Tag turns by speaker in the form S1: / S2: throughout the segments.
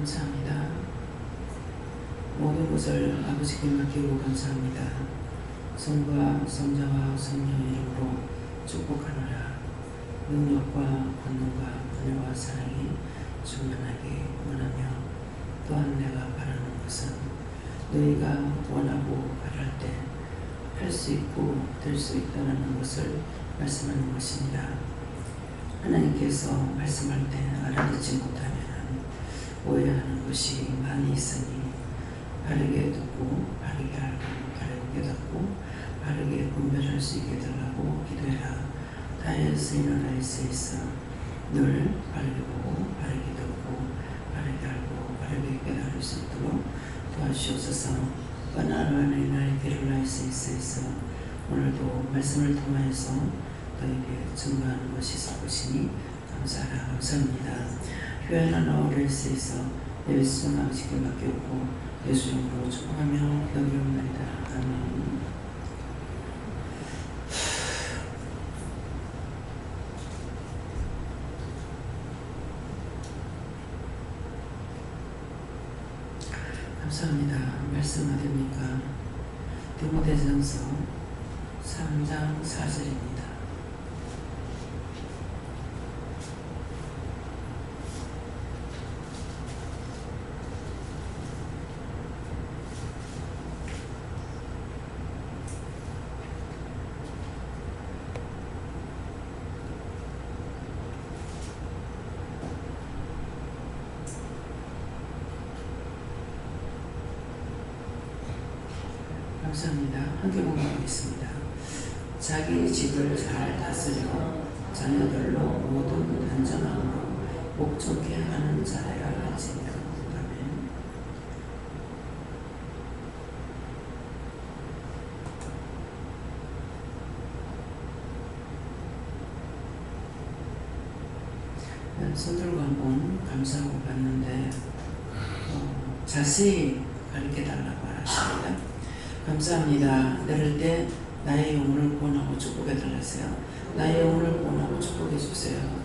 S1: 감사합니다. 모든 것을 아버지께 맡기고 감사합니다. 성부와 성자와 성령의 이름으로 축복하노라. 능력과 권능과 은혜와 사랑이 충만하게 원하며, 또한 내가 바라는 것은 너희가 원하고 바랄 때 할 수 있고 될 수 있다는 것을 말씀하는 것입니다. 하나님께서 말씀할 때 알아듣지 못하면 오해하는 것이 많이 있으니, 바르게 듣고 바르게 알고 바르게 깨닫고 바르게 분별할 수 있게 달라고 기도해라. 다에 쓰이는 라이스에 있어 늘 바르게 보고 바르게 듣고 바르게 알고 바르게 깨달을 수 있도록 도와주옵소서. 바나나의 나의 게릴라이스에 있어 오늘도 말씀을 통하여서 너에게 증거하는 것이 있을 것이니 감사하라. 감사합니다. 교회나 나오레스에 있어 예수 아버지께 맡겼고 예수 이름으로 축복하며 여기옵나이다. 아멘. 감사합니다. 말씀 어디입니까? 디모데전서 3장 4절입니다. 감사합니다. 함께 보겠습니다. 자기 집을 잘 다스리고 자녀들로 모든 안전함으로 목적게 하는 자라야 할지니라. 아멘. 손들고 한번 감사하고 봤는데 자세히 가르쳐달라고 하십니다. 감사합니다. 내릴 때 나의 영혼을 구원하고 축복해 달라세요. 나의 영혼을 구원하고 축복해 주세요.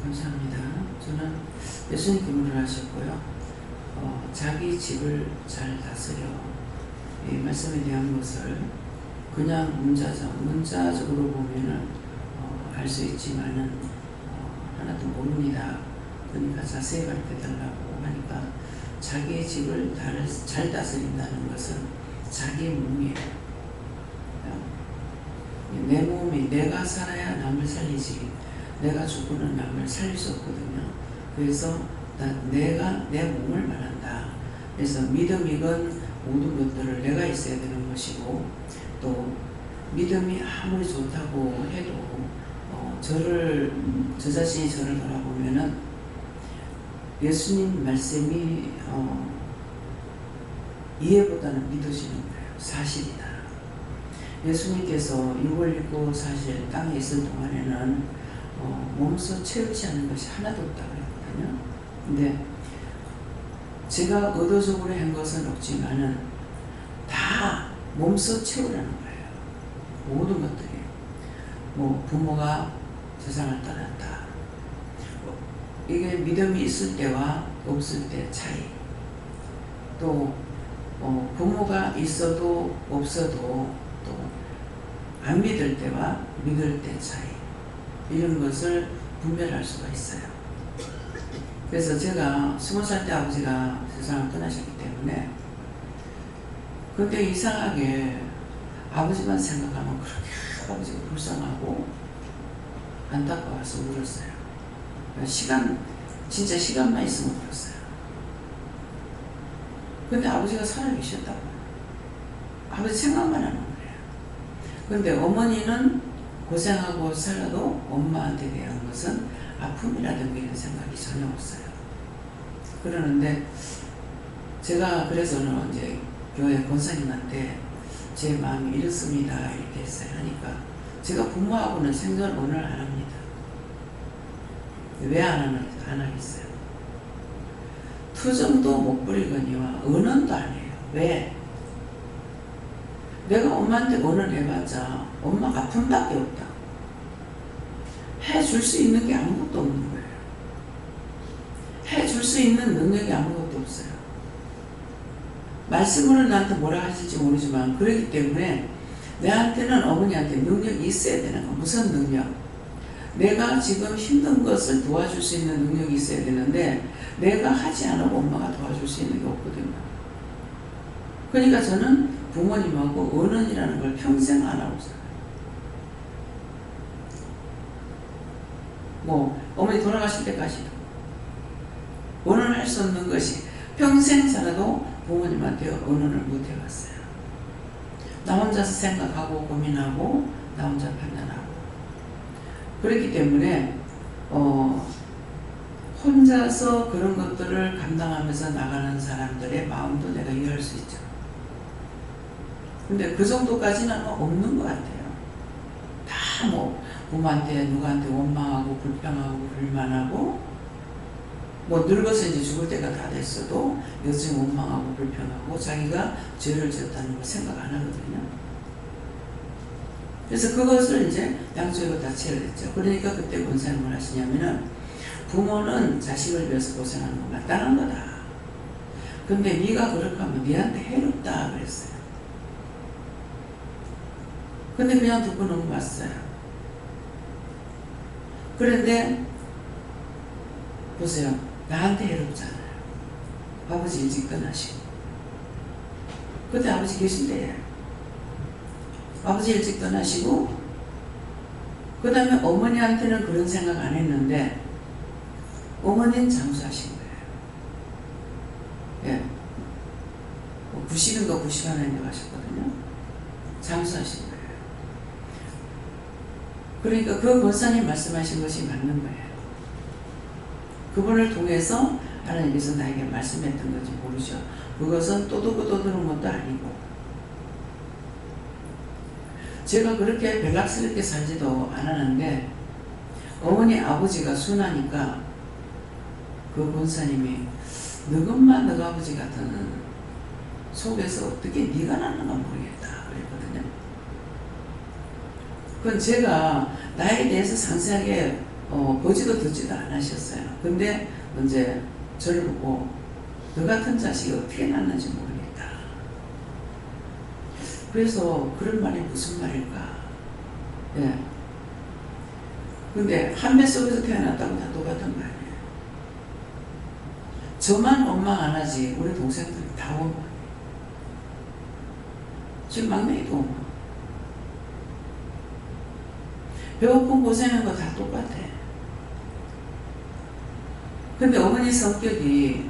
S1: 감사합니다. 저는 예수님 기물을 하셨고요. 자기 집을 잘 다스려, 이 말씀에 대한 것을 그냥 문자적으로 보면은 알 수 있지만은 하나도 모릅니다. 그러니까 자세히 가르쳐 달라고 하니까, 자기 집을 잘 다스린다는 것은 자기 몸이에요. 내 몸이, 내가 살아야 남을 살리지, 내가 죽고는 남을 살릴 수 없거든요. 그래서 내가 내 몸을 말한다. 그래서 믿음이건 모든 것들을 내가 있어야 되는 것이고, 또 믿음이 아무리 좋다고 해도 저 자신이 저를 돌아보면은 예수님 말씀이 이해보다는 믿어지는 거예요. 사실이다. 예수님께서 6월 입고 사실 땅에 있을 동안에는 몸소 채우지 않는 것이 하나도 없다고 했거든요. 근데 제가 의도적으로 한 것은 없지만은 다 몸소 채우라는 거예요. 모든 것들이. 뭐 부모가 세상을 떠났다. 이게 믿음이 있을 때와 없을 때 차이. 또 부모가 있어도 없어도 또 안 믿을 때와 믿을 때 차이. 이런 것을 분별할 수가 있어요. 그래서 제가 20살 때 아버지가 세상을 떠나셨기 때문에 근데 이상하게 아버지만 생각하면 그렇게 아버지가 불쌍하고 안타까워서 울었어요. 진짜 시간만 있으면 울었어요. 근데 아버지가 살아계셨다고. 아버지 생각만 하는 거예요. 근데 어머니는 고생하고 살아도 엄마한테 대한 것은 아픔이라든가 이런 생각이 전혀 없어요. 그러는데 제가 그래서 이제 교회 권사님한테 제 마음이 이렇습니다 이렇게 했어요. 하니까 제가 부모하고는 생전 오늘 안 합니다. 왜 안 하겠어요? 투정도 못 부리거니와 은언도 안 해요. 왜? 내가 엄마한테 언언해봤자 엄마 아픔밖에 없다. 해줄 수 있는 게 아무것도 없는 거예요. 해줄 수 있는 능력이 아무것도 없어요. 말씀으로 나한테 뭐라 하실지 모르지만 그렇기 때문에 내한테는 어머니한테 능력이 있어야 되는 거. 무슨 능력? 내가 지금 힘든 것을 도와줄 수 있는 능력이 있어야 되는데 내가 하지 않으고 엄마가 도와줄 수 있는 게 없거든요. 그러니까 저는 부모님하고 언언이라는 걸 평생 안 하고 살아요. 뭐 어머니 돌아가실 때까지도 언언할 수 없는 것이 평생 살아도 부모님한테 언언을 못 해봤어요. 나 혼자서 생각하고 고민하고 나 혼자 판단하고 그렇기 때문에 혼자서 그런 것들을 감당하면서 나가는 사람들의 마음도 내가 이해할 수 있죠. 근데 그 정도까지는 없는 것 같아요. 다 뭐 부모한테 누구한테 원망하고 불평하고 불만하고 뭐 늙어서 이제 죽을 때가 다 됐어도 여전히 원망하고 불평하고 자기가 죄를 지었다는 걸 생각 안 하거든요. 그래서 그것을 이제 양쪽으로 다 채워냈죠. 그러니까 그때 권사님 뭘 하시냐면은 부모는 자식을 위해서 고생하는 거 마땅한 거다. 근데 네가 그렇게 하면 네한테 해롭다 그랬어요. 근데 그냥 듣고 넘어갔어요. 그런데 보세요. 나한테 해롭잖아요. 아버지 일찍 떠나시고 그때 아버지 계실 때예요. 아버지 일찍 떠나시고 그 다음에 어머니한테는 그런 생각 안 했는데 어머니는 장수하신 거예요. 예. 뭐 90인가 90하나인가 하셨거든요. 장수하신 거예요. 그러니까 그 권사님 말씀하신 것이 맞는 거예요. 그분을 통해서 하나님께서 나에게 말씀했던 건지 모르죠. 그것은 또두고 떠드는 것도 아니고 제가 그렇게 별락스럽게 살지도 않았는데 어머니 아버지가 순하니까 그 권사님이 너것만 너 아버지 같은 속에서 어떻게 네가 낳는가 모르겠다 그랬거든요. 그건 제가 나에 대해서 상세하게 보지도 듣지도 않으셨어요. 근데 이제 저를 보고 너 같은 자식이 어떻게 낳는지 모르겠다. 그래서 그런 말이 무슨 말일까? 예. 근데 한 배 속에서 태어났다고 다 똑같은 거 아니에요. 저만 원망 안 하지 우리 동생들이 다 원망. 지금 막내도 원망. 배고픈 고생한 거 다 똑같아. 근데 어머니 성격이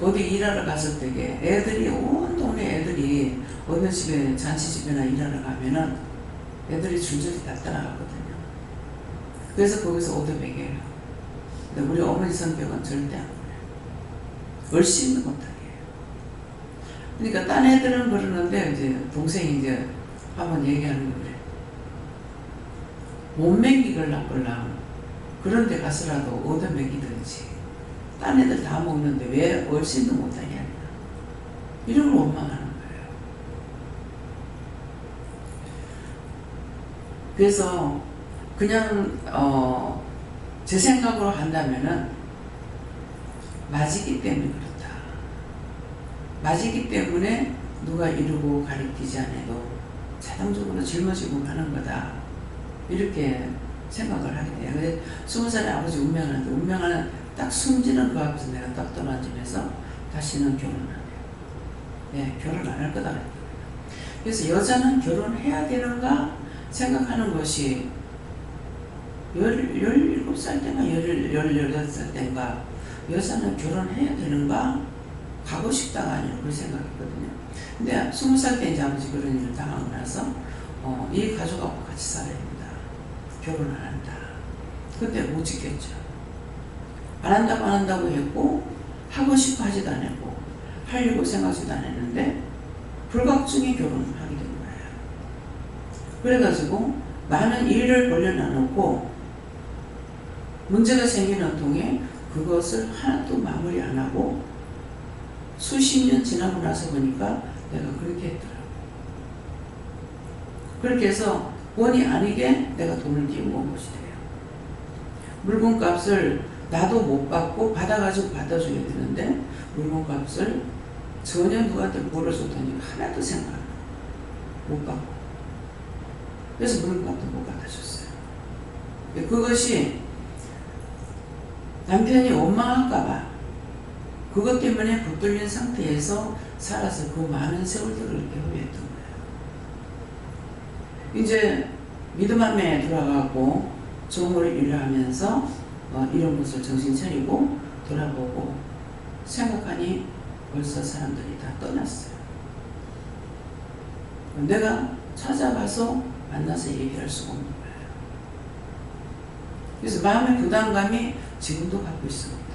S1: 어디 일하러 갔을 때게 애들이 온 동네 애들이 어느 집에 잔치집에나 일하러 가면은 애들이 줄줄이 다 따라가거든요. 그래서 거기서 오도백이에요. 근데 우리 어머니 성격은 절대 안 그래요. 얼씬도 못하게 해요. 그러니까 딴 애들은 그러는데 이제 동생이 이제 한번 얘기하는 거 그래. 못 먹이걸랑 그런 데 가서라도 얻어 먹이든지 딴 애들 다 먹는데 왜 얼씬도 못하게 하냐. 이런 걸 원망하는 거예요. 그래서 그냥 제 생각으로 한다면은 맞이기 때문에 그렇다. 맞이기 때문에 누가 이루고 가리키지 않아도 자동적으로 짊어지고 가는 거다. 이렇게 생각을 하게 돼요. 근데 20살의 아버지 운명하는데 운명하는 딱 숨지는 그 앞에서 내가 딱 떠나지면서 다시는 결혼 안 해요. 네, 결혼 안 할 거다. 그래서 여자는 결혼해야 되는가 생각하는 것이 17살 때인가 18살 때인가 여자는 결혼해야 되는가 가고 싶다가 아니라 그런 생각했거든요. 근데 20살 때 이제 아버지 그런 일을 당하고 나서 이 가족하고 같이 살아야 된다. 결혼 안 한다. 그때 못 지켰죠. 안 한다고 했고 하고 싶어 하지도 않았고 하려고 생각하지도 않았는데 불각중에 결혼을 하게 된 거예요. 그래가지고 많은 일을 벌려놔놓고 문제가 생기는 통에 그것을 하나도 마무리 안 하고 수십 년 지나고 나서 보니까 내가 그렇게 했더라고. 그렇게 해서 본의 아니게 내가 돈을 띄우고 온 것이 돼요. 물건값을 나도 못 받고 받아가지고 받아줘야 되는데 물건값을 전혀 누구한테 물어줬더니 하나도 생각 안 하고 못 받고 그래서 물건값도 못 받아줬어요. 그것이 남편이 원망할까봐 그것 때문에 붙들린 상태에서 살아서 그 많은 세월들을 이렇게 후회했던 거예요. 이제 믿음함에 들어가고 종으로 일을 하면서 이런 것을 정신 차리고 돌아보고 생각하니 벌써 사람들이 다 떠났어요. 내가 찾아가서 만나서 얘기할 수가 없는 거예요. 그래서 마음의 부담감이 지금도 갖고 있습니다.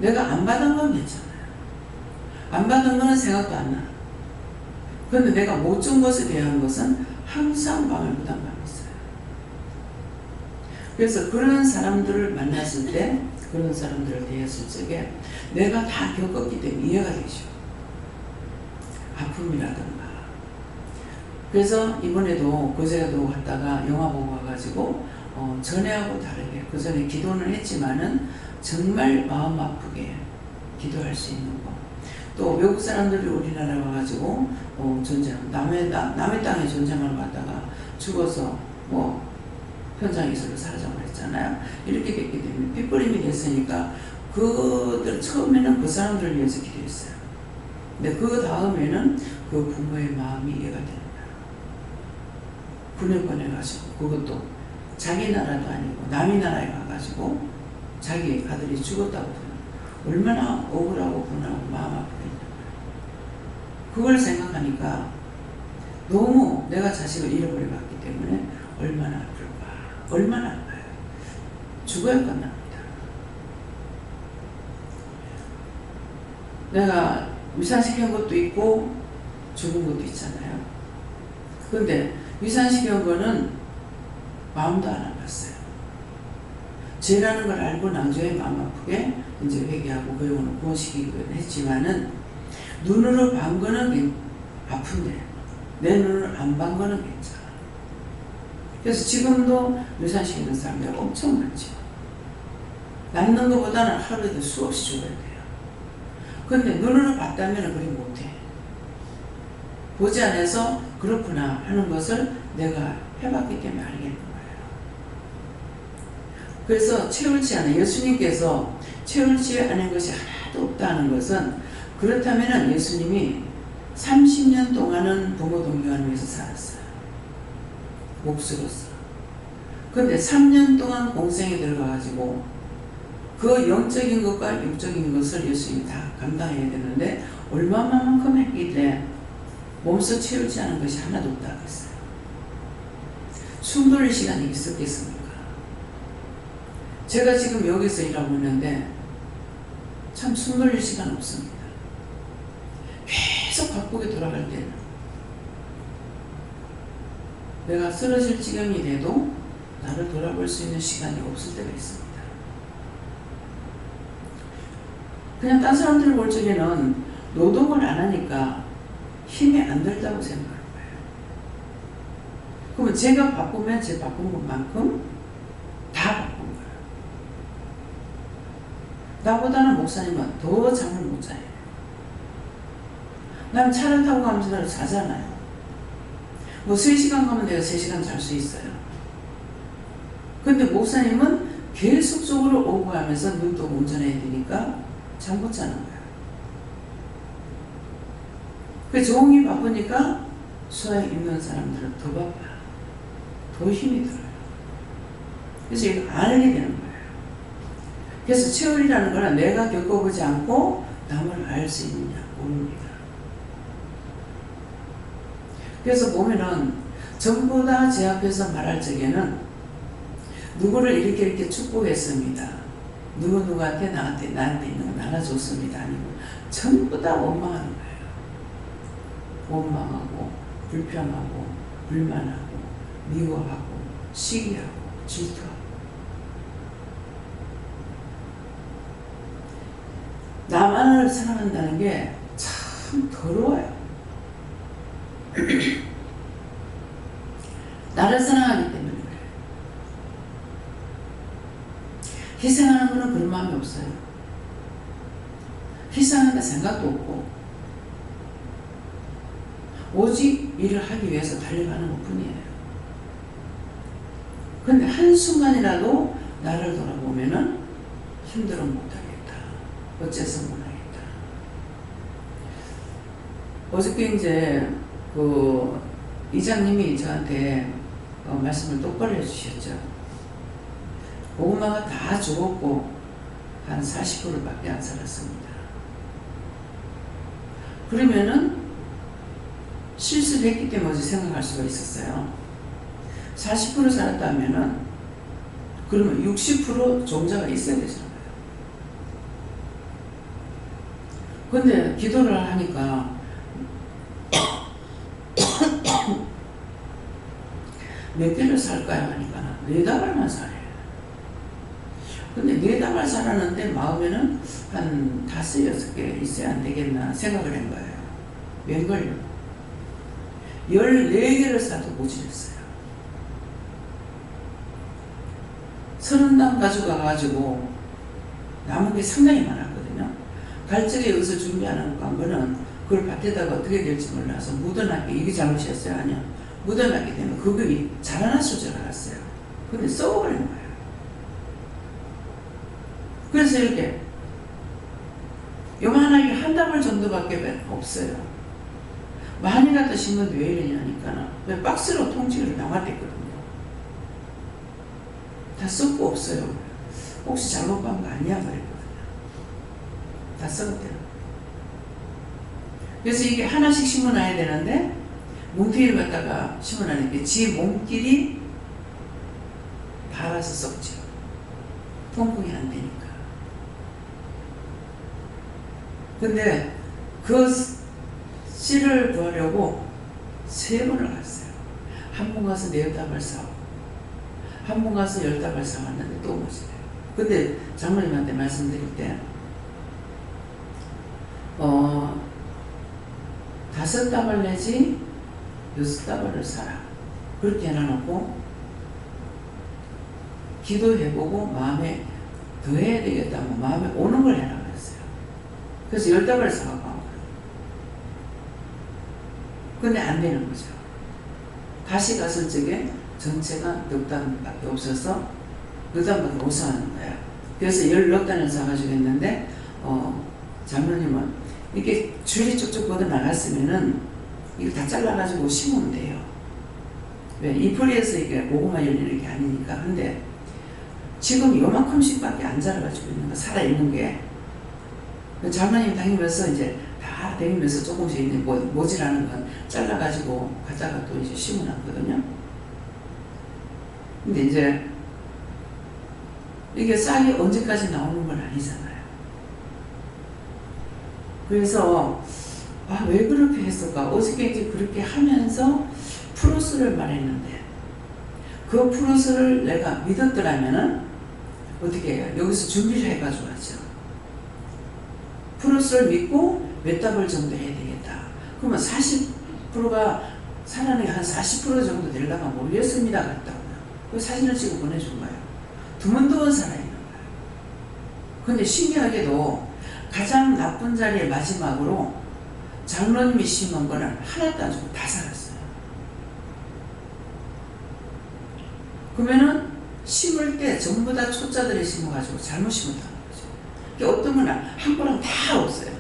S1: 내가 안 받은 건 괜찮아요. 안 받은 거는 생각도 안 나. 그런데 내가 못 준 것에 대한 것은 항상 마음의 부담감이 있어요. 그래서 그런 사람들을 만났을 때 그런 사람들을 대했을 적에 내가 다 겪었기 때문에 이해가 되죠. 아픔이라든가. 그래서 이번에도 거제도 갔다가 영화 보고 와가지고 전에하고 다르게 그 전에 기도는 했지만은 정말 마음 아프게 기도할 수 있는 거. 또 외국 사람들이 우리나라에 와가지고 전쟁 남의 땅에 전쟁을 갔다가 죽어서 현장에서 사라져버렸잖아요. 했잖아요. 이렇게 됐기 때문에 빗버림이 됐으니까 그들 처음에는 그 사람들을 위해서 기도했어요. 근데 그 다음에는 그 부모의 마음이 이해가 되는 거예요. 군에 보내가지고 그것도 자기 나라도 아니고 남의 나라에 가가지고 자기 아들이 죽었다고 하면 얼마나 억울하고 분하고 마음 아프겠냐. 그걸 생각하니까 너무 내가 자식을 잃어버려봤기 때문에 얼마나 아플까. 얼마나 아파요. 죽어야 끝납니다. 내가 위산시킨 것도 있고 죽은 것도 있잖아요. 그런데 위산시킨 거는 마음도 안 아팠어요. 죄라는 걸 알고 낭조에 마음 아프게 이제 회개하고 그 영혼을 구원시키기는 했지만은 눈으로 본 거는 아픈데 내 눈을 안 본 거는 괜찮아. 그래서 지금도 유산시키는 사람들이 엄청 많죠. 낳는 것보다는 하루에도 수없이 죽어야 돼요. 그런데 눈으로 봤다면 그리 못해. 보지 않아서 그렇구나 하는 것을 내가 해봤기 때문에 알겠는 거예요. 그래서 채울지 않아. 예수님께서 채울지 않은 것이 하나도 없다는 것은 그렇다면 예수님이 30년 동안은 부모 동경하기 위해서 살았어요. 몫으로서. 그런데 3년 동안 공생에 들어가가지고 그 영적인 것과 육적인 것을 예수님이 다 감당해야 되는데 얼마만큼 했길래 몸소 채우지 않은 것이 하나도 없다고 했어요. 숨 돌릴 시간이 있었겠습니까? 제가 지금 여기서 일하고 있는데 참 숨 돌릴 시간 없습니다. 계속 바쁘게 돌아갈 때는 내가 쓰러질 지경이 돼도 나를 돌아볼 수 있는 시간이 없을 때가 있습니다. 그냥 딴 사람들을 볼 적에는 노동을 안 하니까 힘이 안 들다고 생각하는 거예요. 그러면 제가 바쁘면 제 바쁜 것만큼 다 바쁜 거예요. 나보다는 목사님은 더 잠을 못 자요. 난 차를 타고 가면서 자잖아요. 뭐 3시간 가면 내가 3시간 잘 수 있어요. 근데 목사님은 계속적으로 오고 가면서 눈 뜨고 운전해야 되니까 잠 못 자는 거예요. 그 종이 바쁘니까 소양 있는 사람들은 더 바빠요. 더 힘이 들어요. 그래서 이거 알게 되는 거예요. 그래서 체열이라는 거는 내가 겪어보지 않고 남을 알 수 있느냐 모릅니다. 그래서 보면은 전부 다 제 앞에서 말할 적에는 누구를 이렇게 축복했습니다. 누구한테 나한테 있는 거 나눠줬습니다. 아니고 전부 다 원망하는 거예요. 원망하고 불평하고 불만하고 미워하고 시기하고 질투하고. 나만을 사랑한다는 게 참 더러워요. 나를 사랑하기 때문에 그래요. 희생하는 거는 그런 마음이 없어요. 희생한다 생각도 없고 오직 일을 하기 위해서 달려가는 것 뿐이에요. 근데 한순간이라도 나를 돌아보면은 힘들어 못하겠다. 어째서 못하겠다. 어저께 이제 그 이장님이 저한테 말씀을 똑바로 해주셨죠. 고구마가 다 죽었고 한 40%밖에 안 살았습니다. 그러면은 실수를 했기 때문에 생각할 수가 있었어요. 40% 살았다면은 그러면 60% 종자가 있어야 되잖아요. 근데 기도를 하니까 몇 개를 살까요? 하니까 4다발만 사래요. 근데 4다발 살았는데 마음에는 한 5, 6개 있어야 안 되겠나 생각을 한 거예요. 웬걸요? 14개를 사도 모자랐어요. 30당 가져가가지고 남은 게 상당히 많았거든요. 갈 적에 여기서 준비하는 거는 그걸 밭에다가 어떻게 될지 몰라서 묻어놨기, 이게 잘못이었어요? 아니요. 묻어놨기 때문에 그거 자라났을 줄 알았어요. 근데 썩어버린 거예요. 그래서 이렇게 요만하게 한 다발 정도밖에 없어요. 많이 갖다 심는데 왜 이러냐니까 왜 박스로 통째로 남았댔거든요. 다 썩고 없어요. 혹시 잘못 본 거 아니야? 그랬거든요. 다 썩었대요. 그래서 이게 하나씩 심어놔야 되는데 뭉티를 갖다가 심어놨는데 지 몸끼리 닳아서 썩죠. 통풍이 안 되니까. 근데 그 씨를 구하려고 3번을 갔어요. 한 번 가서 4다발 사오고 한 번 가서 10다발 사왔는데 또 못 사요. 근데 장로님한테 말씀드릴 때 5다발 내지 6다발을 사라. 그렇게 해놔놓고 기도해보고 마음에 더 해야 되겠다고 마음에 오는 걸 해라 그랬어요. 그래서 10다발을 사갖고 간 거예요. 근데 안 되는 거죠. 다시 갔을 적에 전체가 6단밖에 없어서 6단밖에 못 사는 거예요. 그래서 16단을 사가지고 했는데 장로님은 이렇게 줄이 쭉쭉 뻗어 나갔으면은 이거 다 잘라가지고 심으면 돼요. 왜? 이 풀에서 이게 고구마 열리는 게 아니니까. 근데 지금 요만큼씩밖에 안 자라가지고 있는 거, 살아있는 게. 장로님 다니면서 이제 다 다니면서 조금씩 있는 모질하는 건 잘라가지고 갖다가 또 이제 심어놨거든요. 근데 이제 이게 싹이 언제까지 나오는 건 아니잖아요. 그래서 왜 그렇게 했을까? 어저께 이제 그렇게 하면서 프로스를 말했는데 그 프로스를 내가 믿었더라면은 어떻게 해요? 여기서 준비를 해가지고 하죠. 프로스를 믿고 몇 답을 정도 해야 되겠다. 그러면 40%가 살아내기 한 40% 정도 되려면 모르겠습니다. 그랬다고요. 그 사진을 찍어 보내준 거예요. 드문드문 살아있는 거예요. 근데 신기하게도 가장 나쁜 자리에 마지막으로 장로님이 심은 거는 하나도 안 주고 다 살았어요. 그러면은 심을 때 전부 다 초짜들이 심어가지고 잘못 심었다는 거죠. 그러니까 어떤 거는 한 고랑 다 없어요.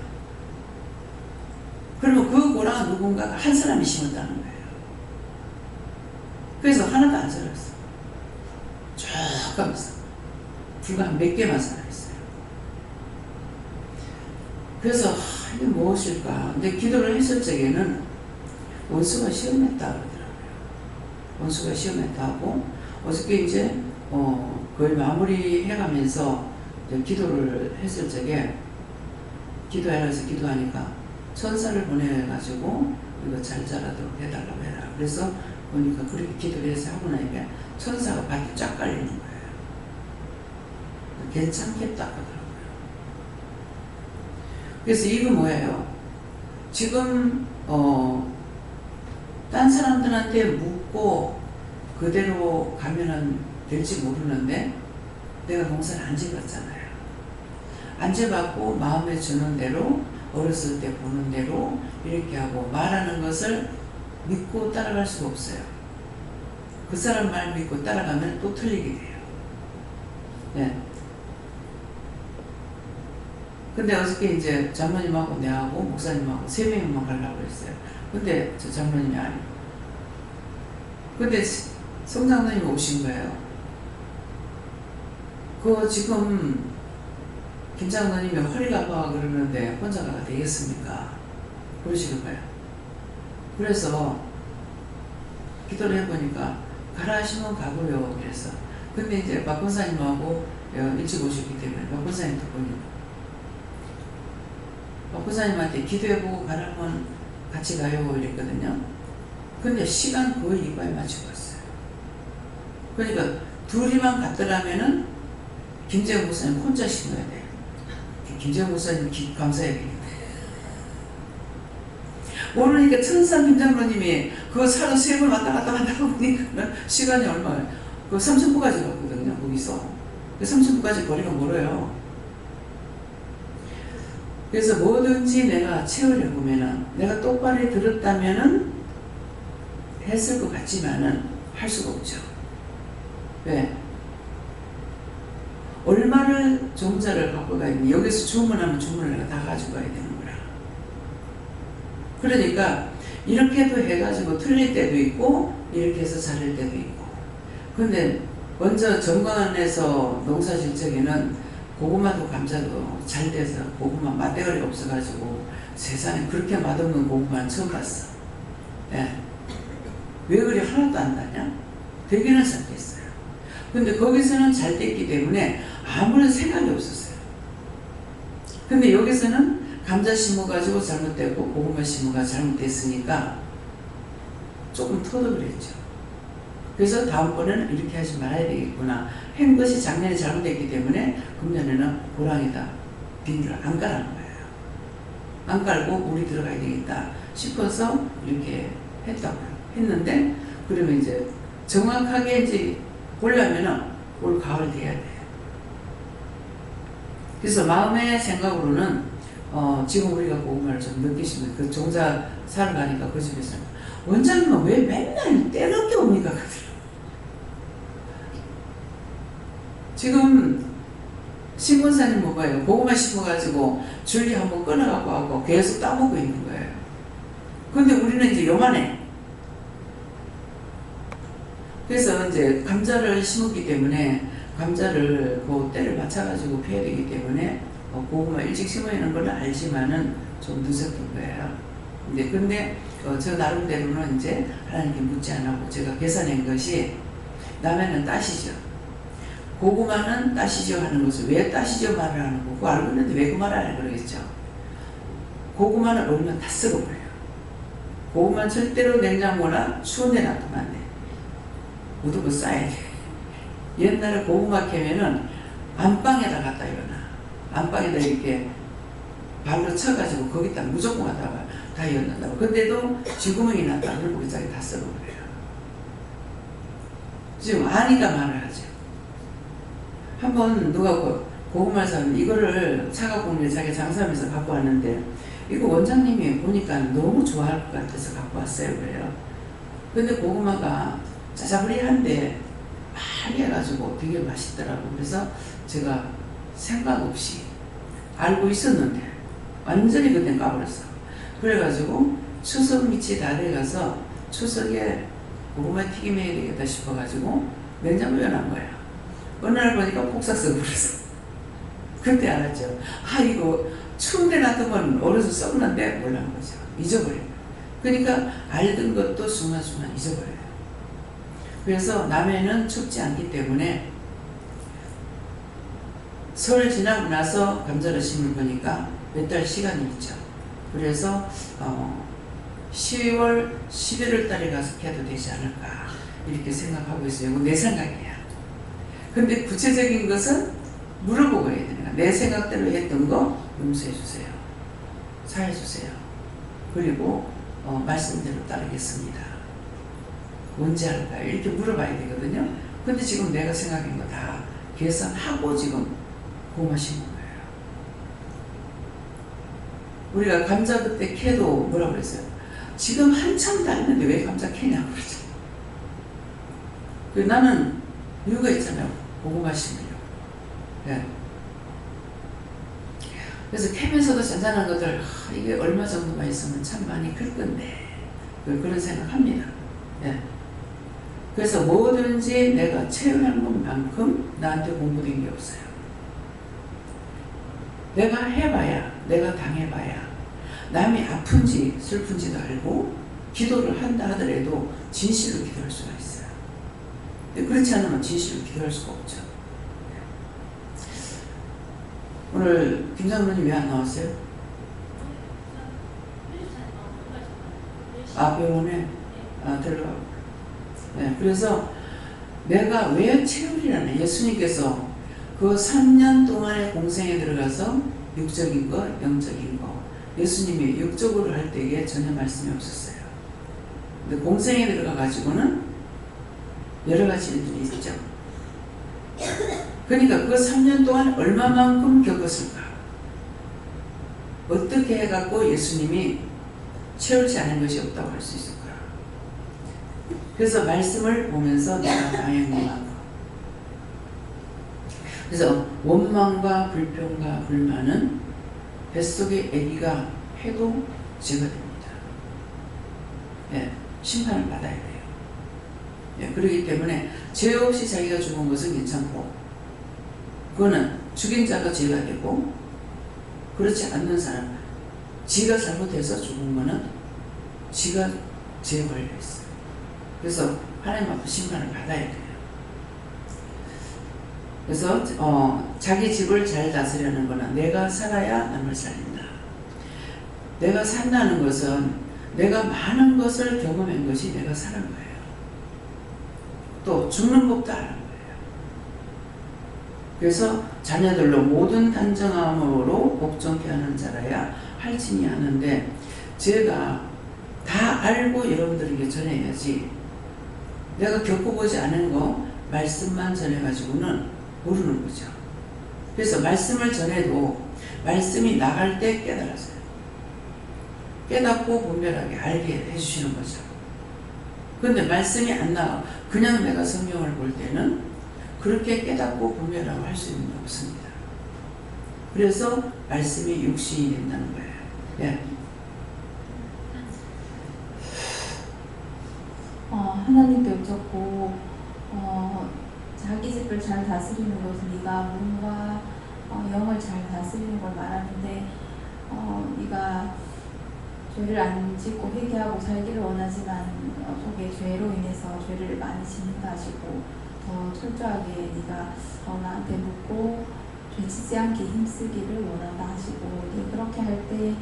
S1: 그러면 그 고랑은 누군가가 한 사람이 심었다는 거예요. 그래서 하나도 안 살았어요. 쭉 가면서 불과 한 몇 개만 살아있어요. 그래서 이게 무엇일까? 근데 기도를 했을 적에는 원수가 시험했다 그러더라고요. 원수가 시험했다 하고 어저께 이제 거의 마무리 해가면서 기도를 했을 적에 기도해서 기도하니까 천사를 보내가지고 이거 잘 자라도록 해달라고 해라. 그래서 보니까 그렇게 기도를 해서 하고 나니까 천사가 밭이 쫙 깔리는 거예요. 괜찮겠다 하더라고요. 그래서 이거 뭐예요? 지금 딴 사람들한테 묻고 그대로 가면은 될지 모르는데 내가 농사를 안 지었잖아요. 안 지어갖고 마음에 주는 대로 어렸을 때 보는 대로 이렇게 하고 말하는 것을 믿고 따라갈 수가 없어요. 그 사람 말 믿고 따라가면 또 틀리게 돼요. 네. 근데 어저께 이제 장로님하고 내하고 목사님하고 3명만 가려고 했어요. 근데 저 장로님이 아니고. 근데 성장로님이 오신 거예요. 그 지금 김 장로님이 허리가 아파 그러는데 혼자 가도 되겠습니까? 그러시는 거예요. 그래서 기도를 해보니까 가라 하시면 가고요. 그래서 근데 이제 박 권사님하고 일찍 오셨기 때문에 박 권사님도 보니까 박 권사님한테 기도해보고 가라면 같이 가요 이랬거든요. 근데 시간 거의 이거에 맞추고 왔어요. 그러니까 둘이만 갔더라면은 김재영 목사님 혼자 심어야 돼요. 김재영 목사님 감사해야겠네. 모르니까 천사 김장로님이 그 차로 3번 왔다 갔다 한다고 보니까 시간이 얼마예요? 그 삼천포까지 갔거든요. 거기서. 그 삼천포까지 거리가 멀어요. 그래서 뭐든지 내가 채우려보면은 내가 똑바로 들었다면은 했을 것 같지만은 할 수가 없죠. 왜? 얼마를 종자를 갖고 가야 되니? 여기서 주문하면 주문을 내가 다 가지고 가야 되는 거라. 그러니까 이렇게도 해가지고 틀릴 때도 있고 이렇게 해서 잘할 때도 있고. 근데 먼저 정관에서 농사 질 적에는 고구마도 감자도 잘 돼서 고구마 맛대가리가 없어가지고 세상에 그렇게 맛없는 고구마는 처음 봤어. 예. 왜 그리 하나도 안 나냐? 되기는 잘 됐어요. 근데 거기서는 잘 됐기 때문에 아무런 생각이 없었어요. 근데 여기서는 감자 심어가지고 잘못되고 고구마 심어가 잘못됐으니까 조금 터득을했죠. 그래서 다음번에는 이렇게 하지 말아야 되겠구나. 한 것이 작년에 잘못됐기 때문에 금년에는 고랑에다 비닐을 안 깔아놓은 거예요. 안 깔고 물이 들어가야 되겠다 싶어서 이렇게 했다고요. 했는데 그러면 이제 정확하게 이제 보려면은 올 가을 돼야 돼요. 그래서 마음의 생각으로는 지금 우리가 고구마를 좀 느끼시면 그 종자 사러 가니까 그 집에서 원장님은 왜 맨날 때롭게 옵니까? 지금 신권사님 뭐가요? 고구마 심어가지고 줄기 한번 끊어갖고 하고 계속 따먹고 있는 거예요. 근데 우리는 이제 요만해. 그래서 이제 감자를 심었기 때문에 감자를 그 때를 맞춰가지고 피워야 되기 때문에 고구마 일찍 심어야 하는 걸 알지만은 좀 늦었던 거예요. 근데 저 나름대로는 이제 하나님께 묻지 않았고 제가 계산한 것이 남해는 따시죠. 고구마는 따시죠 하는 것을 왜 따시죠 말을 하는 거고 알고 있는데 왜 그 말을 안 그러겠죠. 고구마는 얼면 다 썩어버려요. 고구마는 절대로 냉장고나 추운 데 놔두면 안 돼. 무조건 싸야 돼. 옛날에 고구마 캐면은 안방에다 갖다 이러나. 안방에다 이렇게 발로 쳐가지고 거기다 무조건 갖다가 다 이었는다고. 근데도 쥐구멍이 났다 그러고 그 자리 다 썩어버려요. 지금 아니가 말을 하죠. 한번 누가 고구마 사는 이거를 차가공에 자기 장사하면서 갖고 왔는데 이거 원장님이 보니까 너무 좋아할 것 같아서 갖고 왔어요. 그래요. 근데 고구마가 짜자부리한데 많이 해가지고 되게 맛있더라고. 그래서 제가 생각 없이 알고 있었는데 완전히 그때 까버렸어. 그래가지고 추석 밑이 다 돼가서 추석에 고구마 튀김 해야 되겠다 싶어가지고 냉장고에 넣은 거야. 어느 날 보니까 폭삭 썩어버렸어. 그때 알았죠. 아 이거 추운데 놔두면 얼어서 썩는데 몰라는 거죠. 잊어버려요. 그러니까 알던 것도 순간순간 잊어버려요. 그래서 남해는 춥지 않기 때문에 설 지나고 나서 감자를 심을 거니까 몇 달 시간이 있죠. 그래서 10월, 11월 달에 가서 캐도 되지 않을까 이렇게 생각하고 있어요. 이거 내 생각이야. 근데 구체적인 것은 물어보고 해야 되니까 내 생각대로 했던 거 용서해 주세요. 사해 주세요. 그리고 말씀대로 따르겠습니다. 언제 할까요? 이렇게 물어봐야 되거든요. 근데 지금 내가 생각한 거 다 계산하고 지금 고구마 심은 거예요. 우리가 감자 그때 캐도 뭐라고 그랬어요? 지금 한참 땄는데 왜 감자 캐냐고 그러죠. 나는 이유가 있잖아요. 고구마 심으려고. 네. 그래서 캐면서도 잔잔한 것들 이게 얼마 정도만 있으면 참 많이 클 건데 그런 생각합니다. 네. 그래서 뭐든지 내가 체험한 것만큼 나한테 공부된 게 없어요. 내가 해봐야, 내가 당해봐야 남이 아픈지 슬픈지도 알고 기도를 한다 하더라도 진실로 기도할 수가 있어요. 근데 그렇지 않으면 진실로 기도할 수가 없죠. 오늘 김장로님 왜 안 나왔어요? 병원에 들어가고. 네, 그래서 내가 왜 체험이라는 예수님께서 그 3년 동안의 공생에 들어가서 육적인 거, 영적인 거 예수님이 육적으로 할 때에 전혀 말씀이 없었어요. 근데 공생에 들어가 가지고는 여러 가지 일들이 있죠. 그러니까 그 3년 동안 얼마만큼 겪었을까? 어떻게 해갖고 예수님이 채울지 않은 것이 없다고 할 수 있을까? 그래서 말씀을 보면서 내가 당연한 거. 그래서 원망과 불평과 불만은 뱃속에 아기가 해도 죄가 됩니다. 예, 심판을 받아야 돼요. 예, 그렇기 때문에 죄 없이 자기가 죽은 것은 괜찮고 그거는 죽인 자가 죄가 되고 그렇지 않는 사람 지가 잘못해서 죽은 거는 지가 죄에 걸려 있어요. 그래서 하나님 앞에 심판을 받아야 돼요. 그래서 자기 집을 잘 다스리는 거는 내가 살아야 남을 살린다. 내가 산다는 것은 내가 많은 것을 경험한 것이 내가 사는 거예요. 또 죽는 법도 아는 거예요. 그래서 자녀들로 모든 단정함으로 복종케 하는 자라야 할지니 하는데 제가 다 알고 여러분들에게 전해야지 내가 겪어보지 않은 거 말씀만 전해가지고는 모르는 거죠. 그래서 말씀을 전해도 말씀이 나갈 때 깨달았어요. 깨닫고 분별하게 알게 해주시는 거죠. 그런데 말씀이 안 나와 그냥 내가 성경을 볼 때는 그렇게 깨닫고 분별하고 할 수 있는 게 없습니다. 그래서 말씀이 육신이 된다는 거예요. 예.
S2: 하나님께 여쭙고 자기 집을 잘 다스리는 것은 네가 몸과 영을 잘 다스리는 걸 말하는데 네가 죄를 안 짓고 회개하고 살기를 원하지만 속에 죄로 인해서 죄를 많이 짓는다 하시고 더 철저하게 네가 나한테 묻고 죄짓지 않게 힘쓰기를 원한다 하시고 그렇게 할 때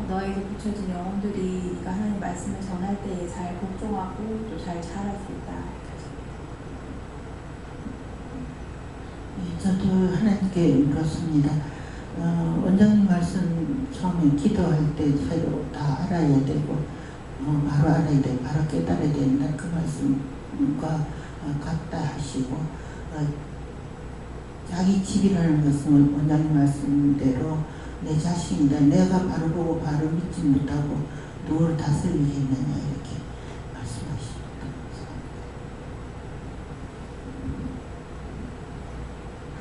S2: 너에게 붙여진 영혼들이 네가 하나님 말씀을 전할 때에 잘 복종하고 또 잘 자랄 수 있다.
S3: 저도 하나님께 물었습니다. 원장님 말씀 처음에 기도할 때 서로 다 알아야 되고 바로 알아야 돼, 바로 깨달아야 된다. 그 말씀과 같다 하시고 자기 집이라는 것은 원장님 말씀대로 내 자신이다. 내가 바로 보고 바로 믿지 못하고 누구를 다스리겠느냐 이렇게 말씀하십니다.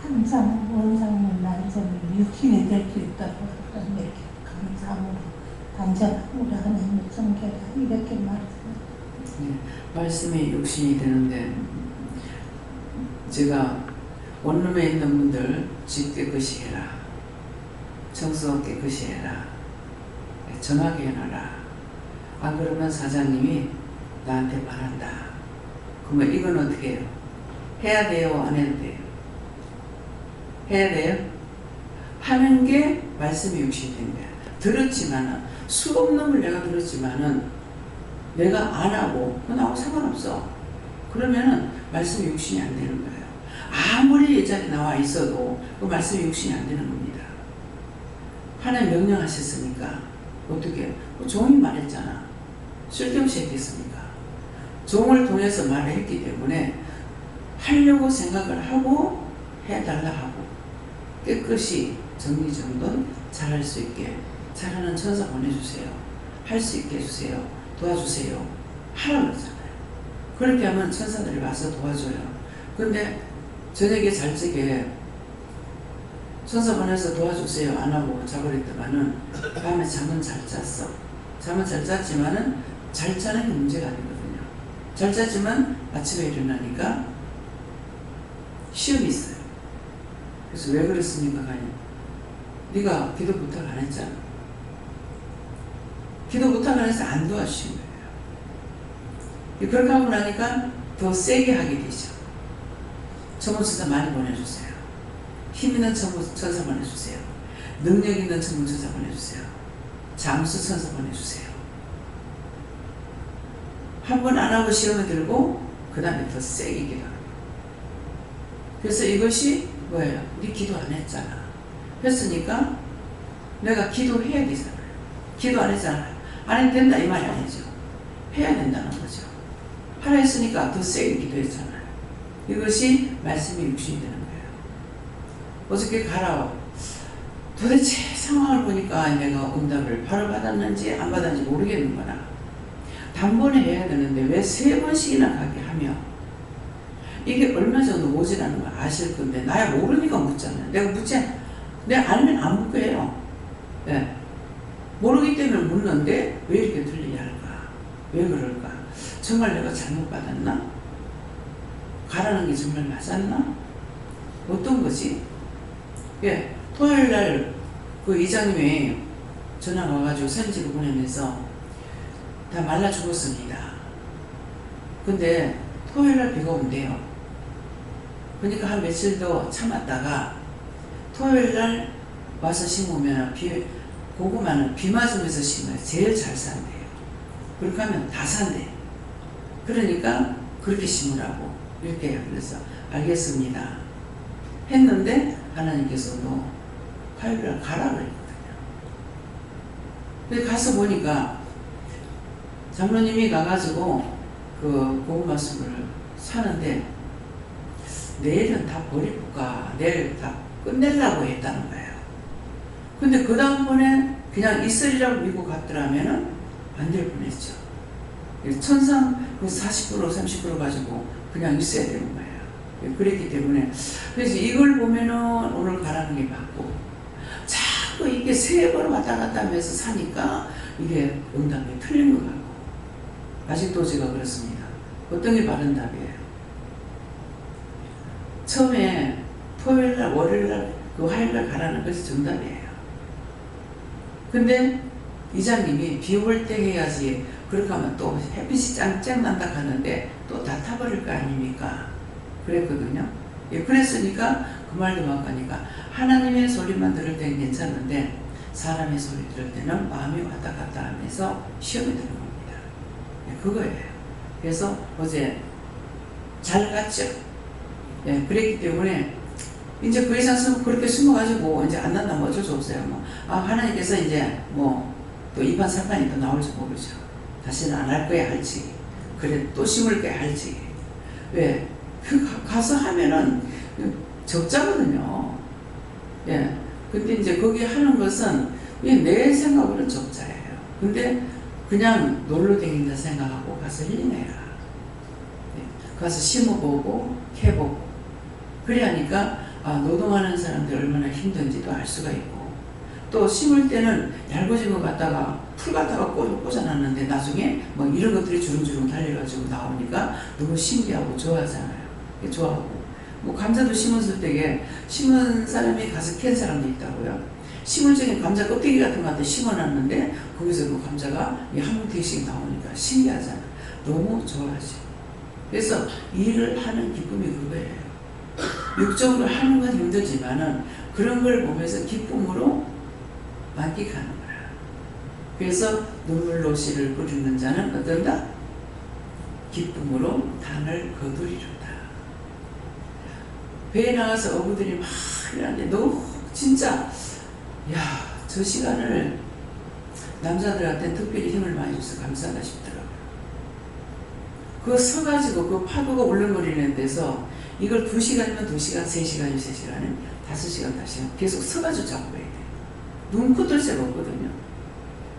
S4: 항상 원장님 말씀이 육신이 될 수 있다고 이렇게 감사함으로 단전하고자 하나님의 성결다 이렇게 말씀합니다.
S1: 네, 말씀이 육신이 되는데 제가 원룸에 있는 분들 집 깨끗이 해라, 청소 깨끗이 해라, 정하게 해놔라. 안 그러면 사장님이 나한테 말한다. 그러면 이건 어떻게 해요? 해야 돼요? 안 해도 돼요? 해야 돼요? 하는 게 말씀이 육신이 된 거야. 들었지만은 수업 놈을 내가 들었지만은 내가 안 하고 나하고 상관없어. 그러면은 말씀이 육신이 안 되는 거예요. 아무리 예전에 나와 있어도 그 말씀이 육신이 안 되는 겁니다. 하나님 명령하셨으니까 어떻게 종이 말했잖아. 쓸데없이 했겠습니까? 종을 통해서 말을 했기 때문에 하려고 생각을 하고 해달라 하고 깨끗이 정리정돈 잘할 수 있게 잘하는 천사 보내주세요. 할 수 있게 해주세요. 도와주세요. 하라고 그러잖아요. 그렇게 하면 천사들이 와서 도와줘요. 근데 저녁에 잘 적에 천사 보내서 도와주세요 안 하고 자버렸더만은 밤에 잠은 잘 잤어. 잠은 잘 잤지만은 잘 자는 게 문제가 아니거든요. 잘 잤지만 아침에 일어나니까 시험이 있어요. 그래서 왜 그랬습니까? 가니 네가 기도 부탁 안 했잖아. 기도 부탁 안 해서 안 도와주신 거예요. 그렇게 하고 나니까 더 세게 하게 되죠. 천문천사 많이 보내주세요. 힘 있는 천문천사 보내주세요. 능력 있는 천문천사 보내주세요. 잠수 천사 보내주세요. 한 번 안 하고 시험에 들고 그 다음에 더 세게 기도합니다. 그래서 이것이 뭐예요? 네 기도 안 했잖아. 했으니까 내가 기도해야 되잖아요. 기도 안 했잖아요. 안 해도 된다 이 말이 아니죠. 해야 된다는 거죠. 하라 했으니까 더 세게 기도했잖아요. 이것이 말씀이 육신이 되는 거예요. 어저께 가라. 도대체 상황을 보니까 내가 응답을 바로 받았는지 안 받았는지 모르겠는 거나. 단번에 해야 되는데 왜 3번씩이나 가게 하며 이게 얼마 정도 모자라는 걸 아실 건데 나야 모르니까 묻잖아요. 내가 묻지 내가 알면 안 묻게 해요. 네. 모르기 때문에 묻는데 왜 이렇게 들리냐 할까? 왜 그럴까? 정말 내가 잘못 받았나? 가라는 게 정말 맞았나? 어떤 거지? 예, 토요일날 그 이장님이 전화가 와가지고 사진집을 보내면서 다 말라 죽었습니다. 근데 토요일날 비가 온대요. 그러니까 한 며칠 더 참았다가 토요일날 와서 심으면 고구마는 비 맞으면서 심어야 제일 잘 산대요. 그렇게 하면 다 산대. 그러니까 그렇게 심으라고 이렇게 해요. 그래서 알겠습니다 했는데 하나님께서도 화요일날 가라고 했거든요. 근데 가서 보니까 장로님이 가가지고 그 고구마 숲을 사는데 내일은 다 버릴까 내일 다 끝내려고 했다는 거예요. 근데 그 다음번에 그냥 있으리라고 믿고 갔더라면은 안 될 뻔했죠. 천상 그 40% 30% 가지고 그냥 있어야 되는 거예요. 그랬기 때문에 그래서 이걸 보면은 오늘 가라는 게 맞고 자꾸 이게 3번 왔다 갔다 하면서 사니까 이게 응답이 틀린 것 같고 아직도 제가 그렇습니다. 어떤 게 바른 답이에요? 처음에 토요일날 월요일날 그 화요일날 가라는 것이 정답이에요. 근데 이장님이 비 올 때 해야지 그렇게 하면 또 햇빛이 짱짱 난다 하는데 또 다 타버릴 거 아닙니까? 그랬거든요. 예, 그랬으니까 그 말도 맞가니까 하나님의 소리만 들을 때는 괜찮은데 사람의 소리 들을 때는 마음이 왔다 갔다 하면서 시험이 드는 겁니다. 예, 그거예요. 그래서 어제 잘 갔죠. 예, 그랬기 때문에 이제 그 이상 그렇게 숨어가지고 이제 안 난다면 어쩔 수 없어요. 뭐, 하나님께서 이제 뭐 또 이판 삼판이 또 나올지 모르죠. 다시는 안 할 거야 할지, 그래 또 심을 거야 할지. 왜? 가서 하면은 적자거든요. 예. 근데 이제 거기 하는 것은 내 생각으로는 적자예요. 근데 그냥 놀러 다닌다 생각하고 가서 힐링해라. 예. 가서 심어보고 해보고 그래야니까 노동하는 사람들이 얼마나 힘든지도 알 수가 있고, 또 심을 때는 얇아진 거 갖다가 풀 갖다가 꽂아놨는데 나중에 뭐 이런 것들이 주렁주렁 달려가지고 나오니까 너무 신기하고 좋아하잖아요. 좋아하고, 뭐 감자도 심었을 때에 심은 사람이 가서 캔 사람도 있다고요. 심을 적에 감자 껍데기 같은 거 갖다 심어놨는데 거기서 그 감자가 한 뭉태씩 나오니까 신기하잖아. 너무 좋아하지. 그래서 일을 하는 기쁨이 그거예요. 육적으로 하는 건 힘들지만은 그런 걸 보면서 기쁨으로 만끽하는 거야. 그래서 눈물로 씨를 뿌리는 자는 어떤다? 기쁨으로 단을 거두리로다. 배에 나가서 어부들이 막 이러는데 너무 진짜 저 시간을 남자들한테 특별히 힘을 많이 줘서 감사하다 싶더라고요. 그거 서가지고 그 파도가 울렁거리는 데서 이걸 2시간이면 2시간, 3시간이면 3시간이면 5시간, 5시간 계속 서가지고 잡고 해야 돼. 눈코 뜰 새가 없거든요.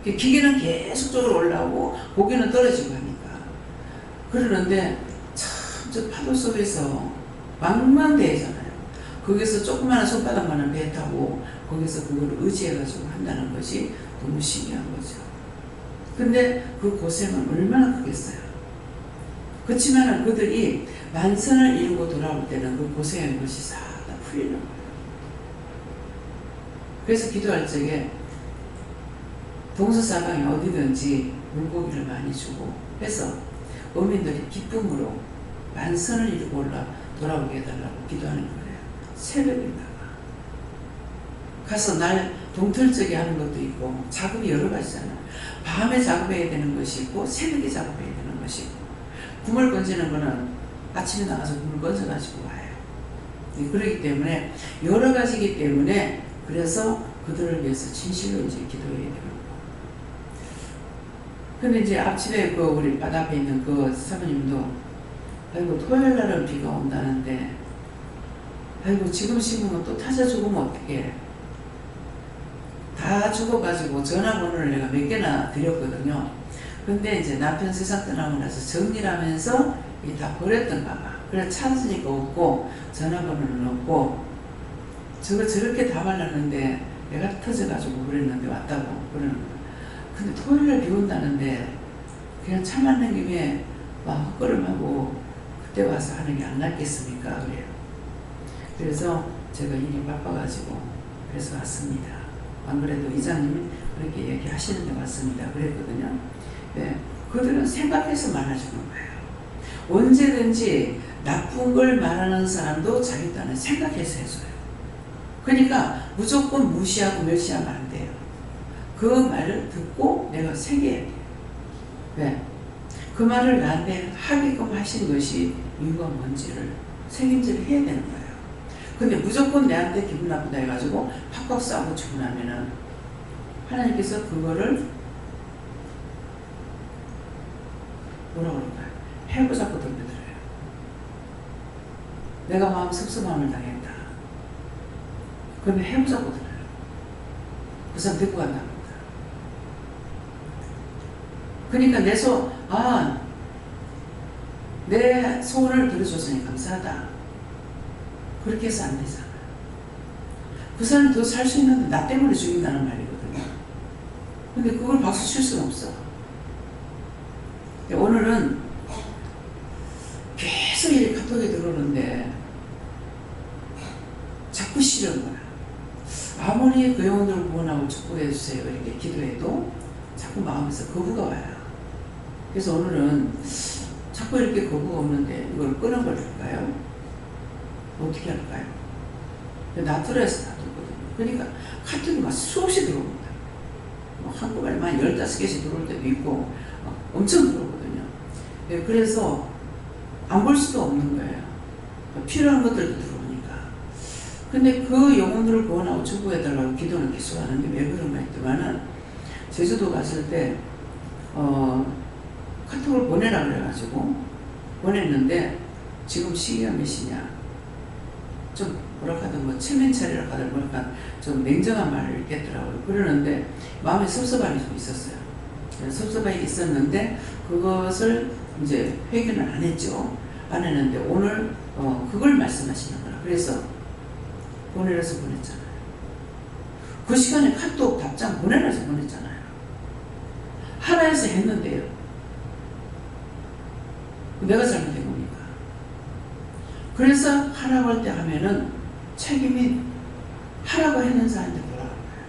S1: 기계는 계속적으로 올라오고 고기는 떨어지고 하니까. 그러는데 참 저 파도 속에서 망망대해잖아요. 거기서 조그마한 손바닥만한 배 타고 거기서 그걸 의지해가지고 한다는 것이 너무 신기한 거죠. 근데 그 고생은 얼마나 크겠어요. 그렇지만 그들이 만선을 이루고 돌아올 때는 그 고생한 것이 싹 다 풀리는 거예요. 그래서 기도할 적에 동서사방에 어디든지 물고기를 많이 주고 해서 어민들이 기쁨으로 만선을 이루고 돌아오게 해달라고 기도하는 거예요. 새벽에다가 가서 날 동틀적에 하는 것도 있고 작업이 여러 가지잖아요. 밤에 작업해야 되는 것이 있고 새벽에 작업해야 되는 것이 있고, 구물 건지는 거는 아침에 나가서 구물 건져가지고 와요. 그렇기 때문에 여러 가지이기 때문에 그래서 그들을 위해서 진실로 이제 기도해야 되는 거예요. 근데 이제 앞집에 그 우리 바닥에 있는 그 사모님도 아이고 토요일 날은 비가 온다는데 아이고 지금 심으면 또 타자 죽으면 어떡해. 다 죽어가지고 전화번호를 내가 몇 개나 드렸거든요. 근데 이제 남편 세상 떠나고 나서 정리를 하면서 이게 다 버렸던가 봐. 그래 찾으니까 없고 전화번호는 없고 저렇게 다 말랐는데 내가 터져가지고 그랬는데 왔다고 그러는 거야. 근데 토요일에 비 온다는데 그냥 차 맞는 김에 막 헛걸음하고 그때 와서 하는 게 안 낫겠습니까? 그래요. 그래서 제가 일이 바빠가지고 그래서 왔습니다. 안 그래도 이장님이 그렇게 얘기하시는데 왔습니다. 그랬거든요. 네, 그들은 생각해서 말해주는 거예요. 언제든지 나쁜 걸 말하는 사람도 자기 딴에 생각해서 해줘요. 그러니까 무조건 무시하고 멸시하면 안 돼요. 그 말을 듣고 내가 새겨야 돼요. 네. 그 말을 나한테 하게끔 하신 것이 이유가 뭔지를 책임질을 해야 되는 거예요. 근데 무조건 내한테 기분 나쁘다 해가지고 팍팍 싸우고 주문하면은 하나님께서 그거를 뭐라고 그럴까요? 해보자고 덤벼들어요. 내가 마음 섭섭함을 당했다. 그러면 해보자고 들어요. 그 사람 데리고 간답니다. 그러니까 내 소원을 들어줬으니 감사하다. 그렇게 해서 안 되잖아. 그 사람이 더 살 수 있는데 나 때문에 죽인다는 말이거든요. 근데 그걸 박수 칠 수는 없어. 오늘은 계속 이 카톡에 들어오는데 자꾸 싫은 거야. 아무리 그 영혼들을 구원하고 축복해 주세요 이렇게 기도해도 자꾸 마음에서 거부가 와요. 그래서 오늘은 자꾸 이렇게 거부가 오는데 이걸 끊어버릴까요? 어떻게 할까요? 놔두라해서 놔두거든요. 그러니까 카톡이 막 수없이 들어옵니다. 한꺼번에 만 15개씩 들어올 때도 있고 엄청 들어오거든요. 그래서 안 볼 수도 없는 거예요. 필요한 것들도 들어오니까. 근데 그 영혼들을 구원하고 축복해달라고 기도는 계속 하는데 왜 그런가 했더만은 제주도 갔을 때 카톡을 보내라 그래가지고 보냈는데 지금 시기가 몇 시냐 좀 뭐라 하든 뭐 체면차리라 하든 뭐랄까 좀 냉정한 말을 읽겠더라고요. 그러는데 마음에 섭섭함이 좀 있었어요. 섭섭함이 있었는데 그것을 이제 회개는 안 했죠. 안 했는데 오늘 그걸 말씀하시는 거라. 그래서 보내라서 보냈잖아요. 그 시간에 카톡 답장 보내라서 보냈잖아요. 하라해서 했는데요. 내가 잘못된 겁니까? 그래서 하라고 할 때 하면은 책임이 하라고 했는 사람한테 돌아가는 거예요.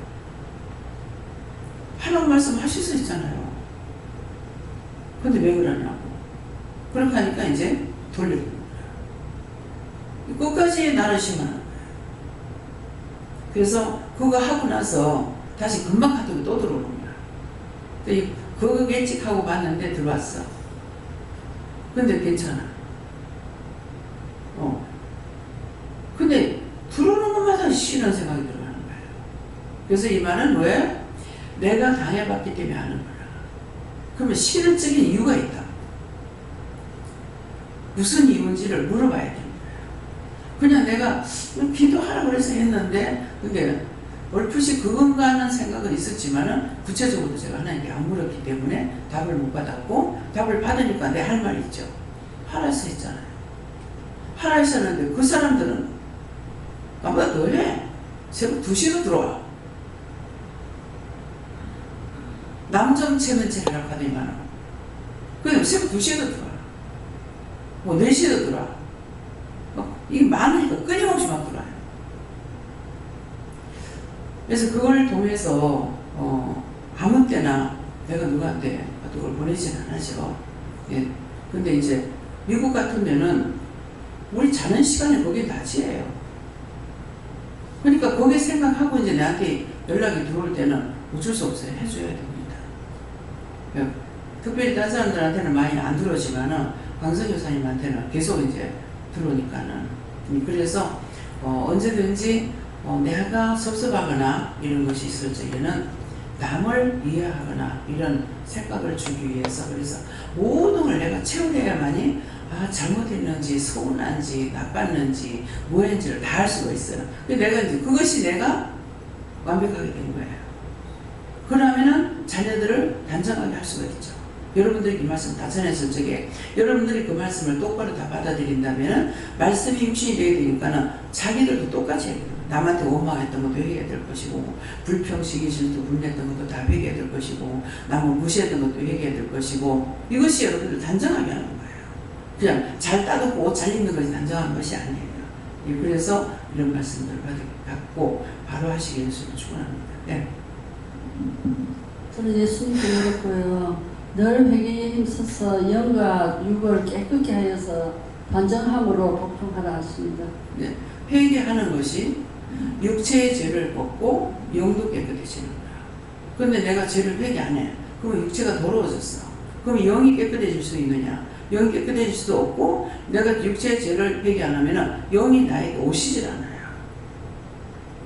S1: 하라고 말씀하실 수 있잖아요. 근데 왜 그러냐고. 그렇게 하니까 이제 돌려주는 거예요. 끝까지 나를 심하는 거예요. 그래서 그거 하고 나서 다시 금방 카톡이 또 들어오는 거야. 그거 예측하고 봤는데 들어왔어. 근데 괜찮아. 근데 들어오는 것마다 싫은 생각이 들어가는 거예요. 그래서 이 말은 왜? 내가 당해봤기 때문에 하는 거야. 그러면 실질적인 이유가 있다. 무슨 이유인지를 물어봐야 되는 거예요. 그냥 내가 기도하라고 해서 했는데 그게 얼핏이 그건가 하는 생각은 있었지만은 구체적으로 제가 하나님께 안 물었기 때문에 답을 못 받았고 답을 받으니까 내 할 말이 있죠. 하라서 했잖아요. 하라 했었는데 그 사람들은 나보다 더해. 새벽 2시도 들어와. 남정 체면체라고 하더니만 그냥 새벽 2시에도 들어와. 뭐 4시에도 들어와. 이게 많으니까 끊임없이 막 들어와요. 그래서 그걸 통해서 아무 때나 내가 누구한테 그걸 보내지는 않았죠. 예. 근데 이제 미국 같은 데는 우리 자는 시간에 거기 낮이에요. 그러니까 거기 생각하고 이제 나한테 연락이 들어올 때는 어쩔 수 없어요. 해줘야 됩니다. 예. 특별히 다른 사람들한테는 많이 안 들어오지만은 강선 교사님한테는 계속 이제 들어오니까는. 그래서 언제든지 내가 섭섭하거나 이런 것이 있을 적에는 남을 이해하거나 이런 생각을 주기 위해서 그래서 모든 걸 내가 채워내야만이 잘못했는지 서운한지 나빴는지 뭐했는지를 다 알 수가 있어요. 내가 이제 그것이 내가 완벽하게 된 거예요. 그러면은 자녀들을 단정하게 할 수가 있죠. 여러분들이 이 말씀 다 전했을 적에 여러분들이 그 말씀을 똑바로 다 받아들인다면은 말씀이 육신이 되게 되니까는 자기들도 똑같이 해야 돼요. 남한테 원망했던 것도 회개해야 될 것이고 불평식이 질투 분냈던 것도 다 회개해야 될 것이고 남을 무시했던 것도 회개해야 될 것이고 이것이 여러분들 단정하게 하는 거예요. 그냥 잘 따놓고 옷 잘 입는 것이 단정한 것이 아니에요. 예, 그래서 이런 말씀들을 받고 바로 하시길 예수를 축원합니다. 네.
S5: 저는 예수님도 그렇고요. 늘 회개에 힘써서 영과 육을 깨끗게 하여서 단정함으로 복종하라 하십니다.
S1: 네. 회개하는 것이 육체의 죄를 벗고 영도 깨끗해지는 거야. 근데 내가 죄를 회개 안 해. 그러면 육체가 더러워졌어. 그럼 영이 깨끗해질 수 있느냐? 영이 깨끗해질 수도 없고 내가 육체의 죄를 회개 안 하면 영이 나에게 오시질 않아요.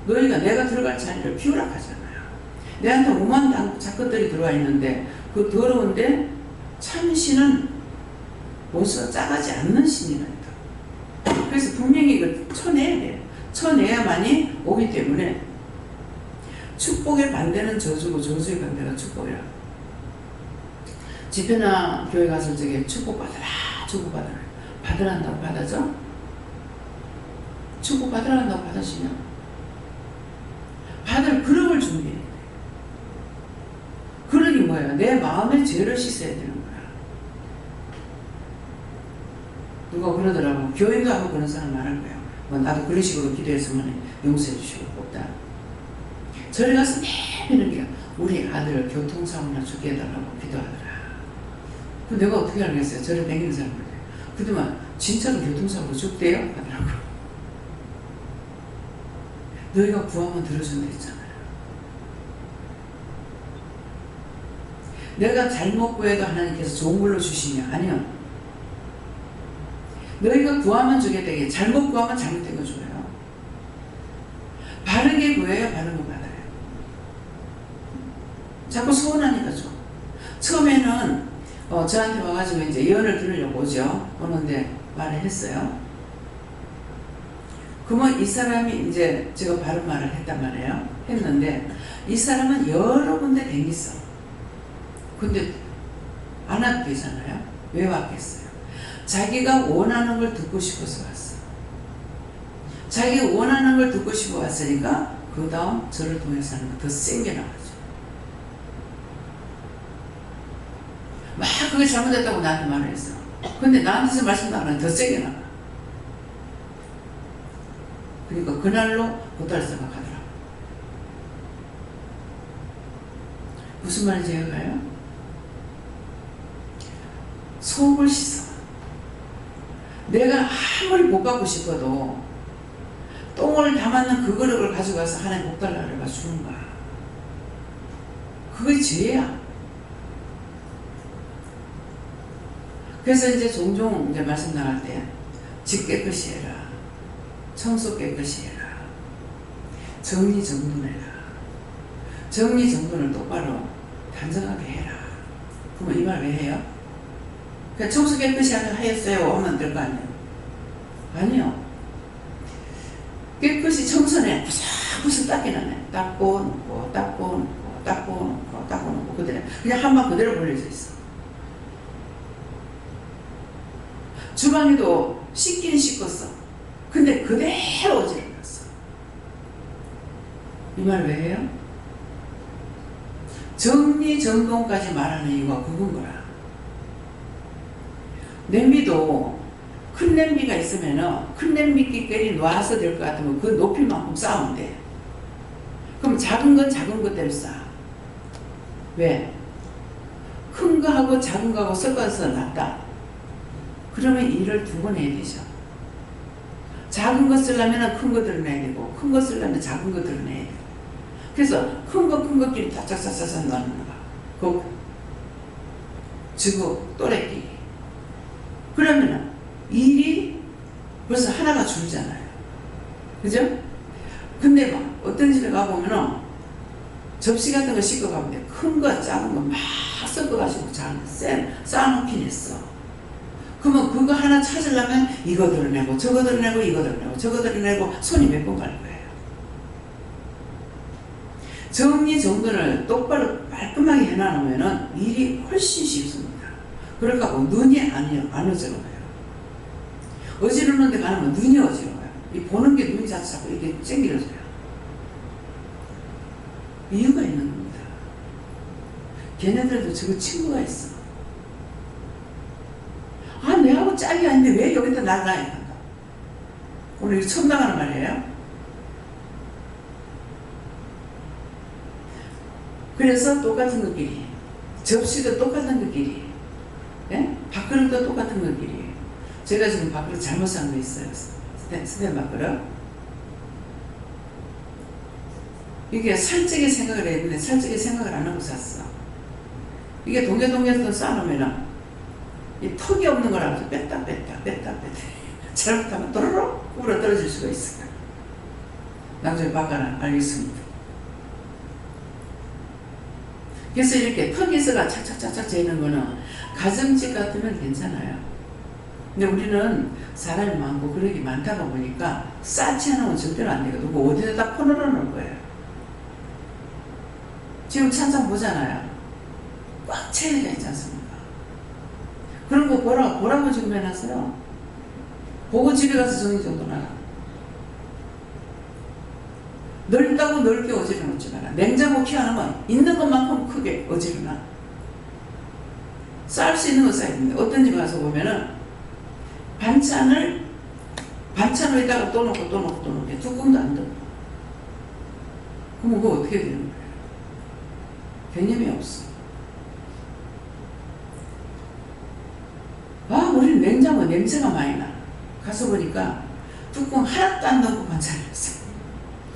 S1: 너희가 내가 들어갈 자리를 비우라 하잖아요. 내한테 오만 작것들이 들어와 있는데 그 더러운데 참 신은 원수가 짜가지 않는 신이다. 그래서 분명히 이걸 쳐내야 돼요. 쳐내야만이 오기 때문에 축복의 반대는 저주고 저주의 반대가 축복이라. 집회나 교회 갔을 적에 축복받으라 축복받으라 받으란다고 받아죠? 축복받으란다고 받으시면 받을 그릇을 준비해야 돼요. 그릇이 뭐예요? 내 마음의 죄를 씻어야 되는 거야. 누가 그러더라고. 교인도 하고 그런 사람 많을 거예요. 나도 그런 식으로 기도했으면 용서해 주시고 뽑다. 저리 가서 매일 이렇게 우리 아들 교통사고나 죽게 해달라고 기도하더라. 그럼 내가 어떻게 알겠어요? 저를 댕기는 사람들. 그동안 진짜로 교통사고로 죽대요? 하더라고. 너희가 구하면 들어준다 했잖아요. 내가 잘못 구해도 하나님께서 좋은 걸로 주시냐? 아니요. 너희가 구하면 주게 되게 잘못 구하면 잘못된 거 줘요. 게 구해요? 받은 거 받아요? 자꾸 소원하니까 줘. 처음에는 저한테 와가지고 이제 예언을 들으려고 오죠. 오는데 말을 했어요. 그러면 이 사람이 이제 제가 바른 말을 했단 말이에요. 했는데 이 사람은 여러 군데 댕겼어. 근데 안 와도 되잖아요. 왜 왔겠어요? 자기가 원하는 걸 듣고 싶어서 왔어. 자기가 원하는 걸 듣고 싶어 왔으니까 그 다음 저를 통해서 하는 거 더 세게 나가죠. 막 그게 잘못됐다고 나한테 말을 했어. 근데 나한테서 말씀도 안 하면 더 세게 나가. 그러니까 그날로 보따리싸가 가더라. 무슨 말인지 해가요? 속을 씻어. 내가 아무리 복 받고 싶어도 똥을 담았는 그 그릇을 가져가서 하나님 복 달라 그래가 주는 거야. 그게 죄야. 그래서 이제 종종 이제 말씀 나갈 때 집 깨끗이 해라. 청소 깨끗이 해라. 정리정돈해라. 정리정돈을 똑바로 단정하게 해라. 그러면 이 말 왜 해요? 그냥 청소 깨끗이 하였어요 하면 될 거 아니에요? 아니요. 깨끗이 청소해. 부스부스 닦이는 닦고 놓고 닦고 놓고 닦고 놓고 닦고 놓고 그대로 그냥 한 방 그대로 벌려져 있어. 주방에도 씻긴 씻었어. 근데 그대로 어지러웠어. 이 말 왜 해요? 정리정돈까지 말하는 이유가 그건 거야. 냄비도 큰 냄비가 있으면은 큰 냄비끼리 놔서 될 것 같으면 그 높이만큼 쌓으면 돼. 그럼 작은 건 작은 것대로 쌓아. 왜? 큰 거하고 작은 거하고 섞어서 놨다. 그러면 일을 두 번 해야 되죠. 작은 거 쓰려면 큰 거 드러내야 되고 큰 거 쓰려면 작은 거 드러내야 되고 그래서 큰 거끼리 다 짝짝짝짝 넣는 거야. 그 지구 또래끼리. 그러면 일이 벌써 하나가 줄잖아요. 그죠? 근데 막 어떤 집에 가보면은 접시 같은 거 씻고 가면 돼. 큰 거 작은 거 막 섞어가지고 잘 쌓아놓긴 했어. 그러면 그거 하나 찾으려면 이거 드러내고 저거 드러내고 이거 드러내고 저거 드러내고 손이 몇 번 갈 거예요. 정리정돈을 똑바로 깔끔하게 해놔놓으면 일이 훨씬 쉽습니다. 그러니까 눈이 안 어지러워요. 어지러운 데 가면 눈이 어지러워요. 이 보는 게 눈이 자꾸 이렇게 쨍그려져요. 이유가 있는 겁니다. 걔네들도 저거 친구가 있어. 아, 내하고 짝이 아닌데 왜 여기다 날라야 한다. 오늘 이거 처음 나가는 말이에요. 그래서 똑같은 것끼리, 접시도 똑같은 것끼리, 예? 밥그릇도 똑같은 것끼리. 제가 지금 밥그릇 잘못 산 거 있어요. 스텐 밥그릇. 이게 살찌게 생각을 했는데 살찌게 생각을 안 하고 샀어. 이게 동네에서 쌓아놓으면 이 턱이 없는 거라서 뺐다 잘못하면 또르륵 울어 떨어질 수가 있어요. 나중에 바꿔라 알겠습니다. 그래서 이렇게 턱이 있어가 착착착착 재는 거는 가정집 같으면 괜찮아요. 근데 우리는 사람이 많고 그러기 많다가 보니까 쌓지 않으면 절대로 안 되거든요. 뭐 어디다 퍼넣어 놓을 거예요. 지금 찬장 보잖아요. 꽉 채워져 있지 않습니까? 그런 거 보라고 지금 해놨어요. 보고 집에 가서 정리정돈하라. 넓다고 넓게 어지러놓지 마라. 냉장고 키 하나만 있는 것만큼 크게 어지러나. 쌓을 수 있는 거 쌓아야 됩니다. 어떤 집에 가서 보면은 반찬을 반찬에다가 또 놓고 뚜껑도 안 닫고. 그럼 그거 어떻게 되는 거예요? 개념이 없어. 아, 우리는 냉장고 냄새가 많이 나. 가서 보니까 뚜껑 하나도 안 넣고 반찬을 했어.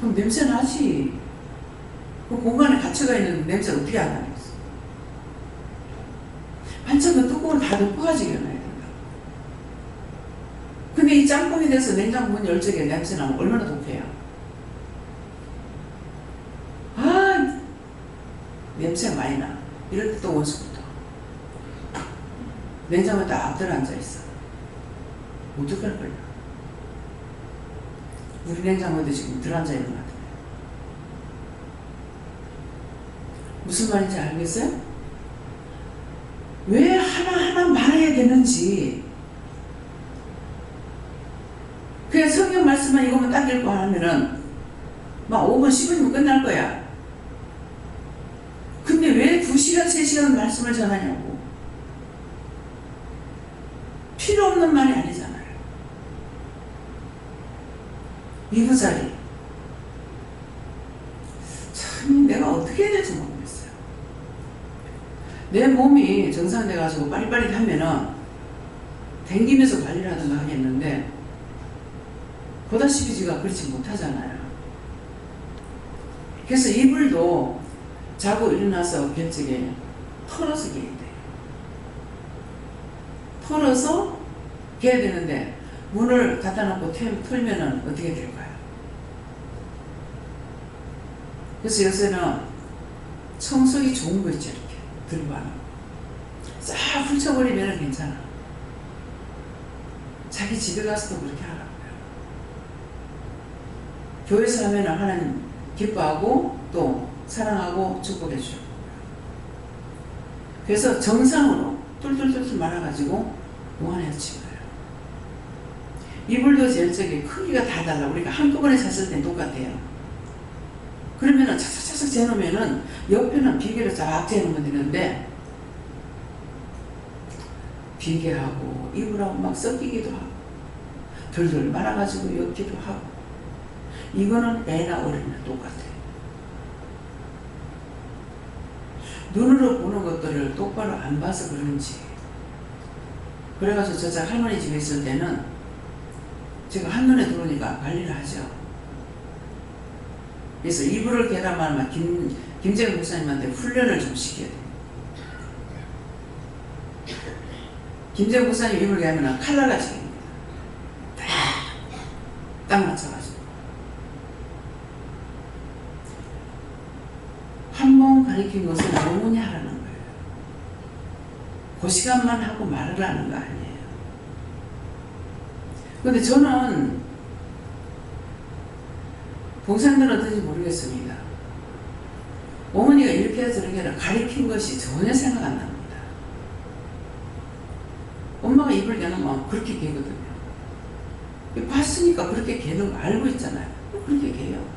S1: 그럼 냄새 나지. 그 공간에 갇혀가 있는 냄새 어떻게 안 나겠어. 반찬은 뚜껑을 다 넣고 가지고 해놔야 된다. 근데 이 짬뽕이 돼서 냉장고 문 열 적에 냄새 나면 얼마나 독해요. 냄새 많이 나. 이럴 때 또 원수부터. 냉장고에 딱 들어앉아 있어. 어떡할 거야? 우리 냉장고에도 지금 들어앉아 있는 것 같아요. 무슨 말인지 알겠어요? 왜 하나하나 말해야 되는지. 그냥 성경 말씀만 이거만 딱 읽고 하면은 막 5분 10분이면 끝날 거야. 근데 왜 2시간 3시간 말씀을 전하냐고. 필요 없는 말이 아니잖아요. 이부자리. 참 내가 어떻게 해야 될지 모르겠어요. 내 몸이 정상돼가지고 빨리빨리 하면은 댕기면서 관리를 하든가 하겠는데 보다시피지가 그렇지 못하잖아요. 그래서 이불도 자고 일어나서 결정에 털어서 개야 돼요. 털어서 개야 되는데 문을 닫아 놓고 털면은 어떻게 될까요? 그래서 요새는 청소기 좋은 거 있죠. 이렇게 들고 하는 싹 훑어버리면 괜찮아. 자기 집에 가서도 그렇게 하라고요. 교회에서 하면 하나님 기뻐하고 또 사랑하고 축복해 주고. 그래서 정상으로 뚫뚫뚫 말아가지고 보관해서 집어요. 이불도 제일 저기 크기가 다 달라. 우리가 한꺼번에 샀을 땐 똑같아요. 그러면은 차삭차삭 재놓으면은 옆에는 비계로 쫙 재놓으면 되는데 비계하고 이불하고 막 섞이기도 하고 돌돌 말아가지고 엮기도 하고. 이거는 애나 어른이나 똑같아요. 눈으로 보는 것들을 똑바로 안 봐서 그런지. 그래가지고 저 할머니 집에 있을 때는 제가 한눈에 들어오니까 관리를 하죠. 그래서 이불을 개라면 김재근 목사님한테 훈련을 좀 시켜야 돼요. 김재근 목사님 이불 개하면 칼날같이 됩니다. 딱 맞춰가지고. 한 번 가르친 것은 영원히 하라는 거예요. 그 시간만 하고 말을 하는 거 아니에요. 근데 저는 봉사님들은 어떤지 모르겠습니다. 어머니가 이렇게 해서 저렇게 해라 가르친 것이 전혀 생각 안 납니다. 엄마가 입을 개놓으면 그렇게 개거든요. 봤으니까 그렇게 개는 거 알고 있잖아요. 그렇게 개요.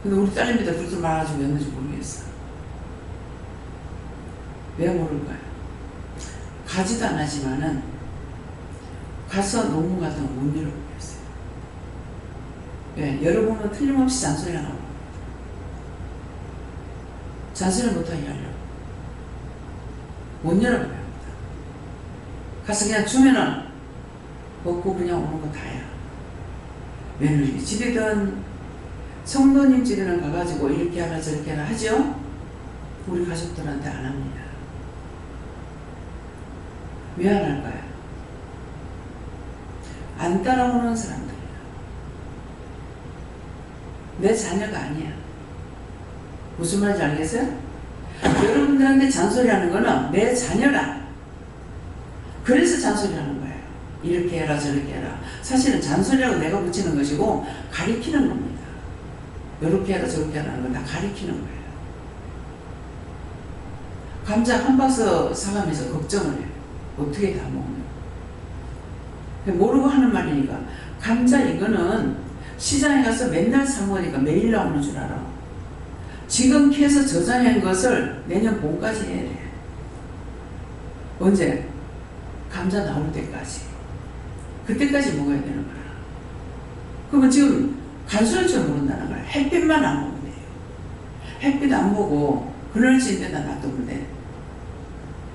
S1: 근데 우리 딸내미도 그렇게 말아가지고 였는지 모르겠어. 왜 모를까요? 가지도 안 하지만은 가서 논문 같은 거 못 열어보겠어요. 왜? 열어보면 틀림없이 잔소리가 나옵니다. 잔소리 못하게 하려고 못 열어봐야 합니다. 가서 그냥 주면은 먹고 그냥 오는 거 다야. 며느리 집이든 성도님 집에는 가가지고 이렇게 하라 저렇게 하라 하죠? 우리 가족들한테 안 합니다. 왜 안 할까요? 안 따라오는 사람들이야. 내 자녀가 아니야. 무슨 말인지 알겠어요? 여러분들한테 잔소리하는 거는 내 자녀라. 그래서 잔소리하는 거예요. 이렇게 해라 저렇게 해라. 사실은 잔소리라고 내가 붙이는 것이고 가리키는 겁니다. 이렇게 해라 저렇게 하라는 건 다 가리키는 거예요. 감자 한 박스 사가면서 걱정을 해요. 어떻게 다 먹냐. 모르고 하는 말이니까. 감자 이거는 시장에 가서 맨날 사 먹으니까 매일 나오는 줄 알아. 지금 캐서 저장한 것을 내년 봄까지 해야 돼. 언제? 감자 나올 때까지. 그때까지 먹어야 되는 거야. 그러면 지금 간수할 줄 모른다는 거야. 햇빛만 안 보면 돼요. 햇빛 안 보고 그늘진 데다 놔두면 돼.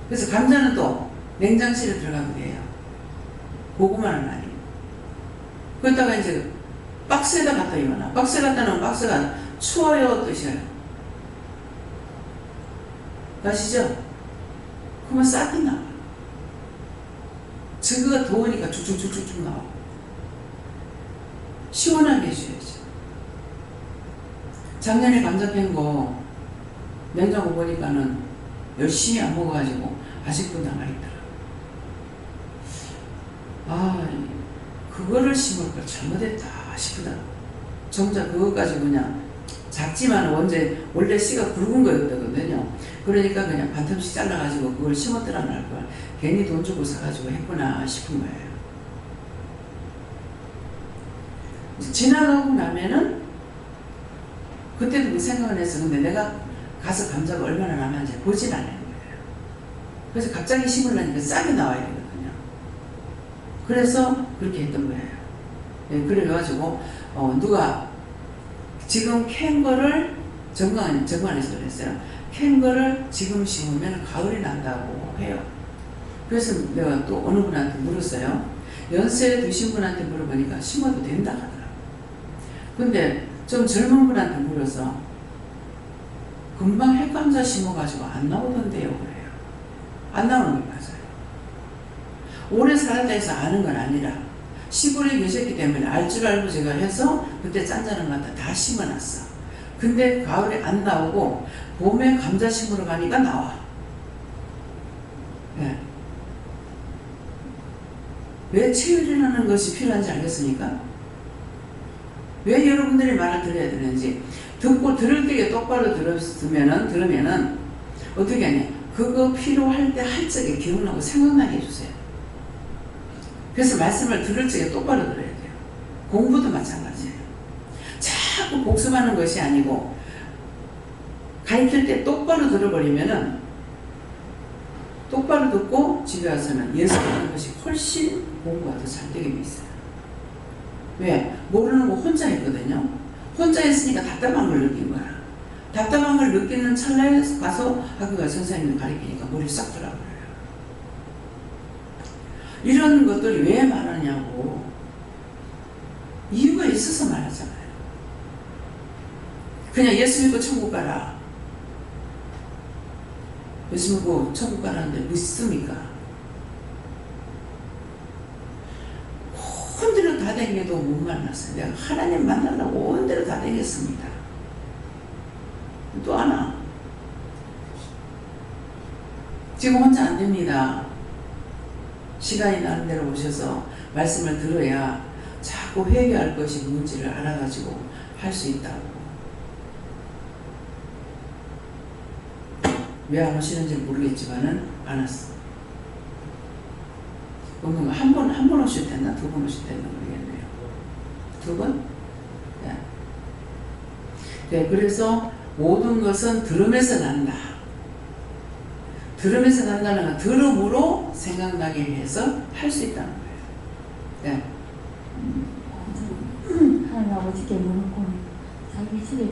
S1: 그래서 감자는 또 냉장실에 들어가면 돼요. 고구마는 아니고. 그러다가 이제 박스에다 갖다 입어놔. 박스에 갖다 놓으면 박스가 추워요 뜻이에요. 아시죠? 그러면 싹이 나와. 증거가 더우니까 쭉쭉쭉쭉 나와. 시원하게 해줘야죠. 작년에 감자 팬 거 냉장고 보니까는 열심히 안 먹어가지고 아직도 남아있더라. 아, 그거를 심을 걸 잘못했다 싶다. 정작 그것 가지고 그냥 작지만 원래 씨가 굵은 거였거든요. 그러니까 그냥 반틈씩 잘라가지고 그걸 심었더라 말 걸. 괜히 돈 주고 사가지고 했구나 싶은 거예요. 지나가고 나면은 그때도 그 생각을 했어. 근데 내가 가서 감자가 얼마나 남았는지 보진 않는 거예요. 그래서 갑자기 심으려니까 싹이 나와야 되거든요. 그래서 그렇게 했던 거예요. 네, 그래가지고 누가 지금 캔 거를 정관에서 그랬어요. 캔 거를 지금 심으면 가을이 난다고 해요. 그래서 내가 또 어느 분한테 물었어요. 연세 드신 분한테 물어보니까 심어도 된다 하더라고요. 근데 좀 젊은 분한테 물어서 금방 핵감자 심어가지고 안 나오던데요 그래요. 안 나오는 게 맞아요. 오래 살았다 해서 아는 건 아니라 시골에 계셨기 때문에 알 줄 알고 제가 해서 그때 짠자는 갖다 다 심어놨어. 근데 가을에 안 나오고 봄에 감자 심으러 가니까 나와. 네. 왜 체율이라는 것이 필요한지 알겠습니까? 왜 여러분들이 말을 들어야 되는지 듣고 들을 때에 똑바로 들으면은 어떻게 하냐, 그거 필요할 때 할 적에 기억나고 생각나게 해주세요. 그래서 말씀을 들을 적에 똑바로 들어야 돼요. 공부도 마찬가지예요. 자꾸 복습하는 것이 아니고 가르칠 때 똑바로 들어버리면은 똑바로 듣고 집에 와서는 예습하는 것이 훨씬 공부가 더 잘 되게 돼 있어요. 왜? 모르는 거 혼자 했거든요. 혼자 했으니까 답답한 걸 느낀 거야. 답답한 걸 느끼는 찰나에 가서 학교가 선생님이 가르치니까 머리 싹 들어버려요. 이런 것들이 왜 말하냐고. 이유가 있어서 말하잖아요. 그냥 예수 믿고 천국 가라. 예수 믿고 천국 가라는데 믿습니까? 온데로 다 댕겨도 못 만났어요. 내가 하나님 만나려고 온데로 다 댕겼습니다. 또 하나. 지금 혼자 안 됩니다. 시간이 나는 대로 오셔서 말씀을 들어야 자꾸 회개할 것이 뭔지를 알아가지고 할 수 있다고. 왜 안 오시는지 모르겠지만은 안 왔어. 그럼 한 번 오실 때나 두 번 오실 때나 모르겠네요. 두 번? 네. 네, 그래서 모든 것은 들음에서 난다. 들음에서 난다는 건 들음으로 생각나게 해서 할 수 있다는 거예요. 네.
S5: 하나님 아버지께 물었고 자기 집에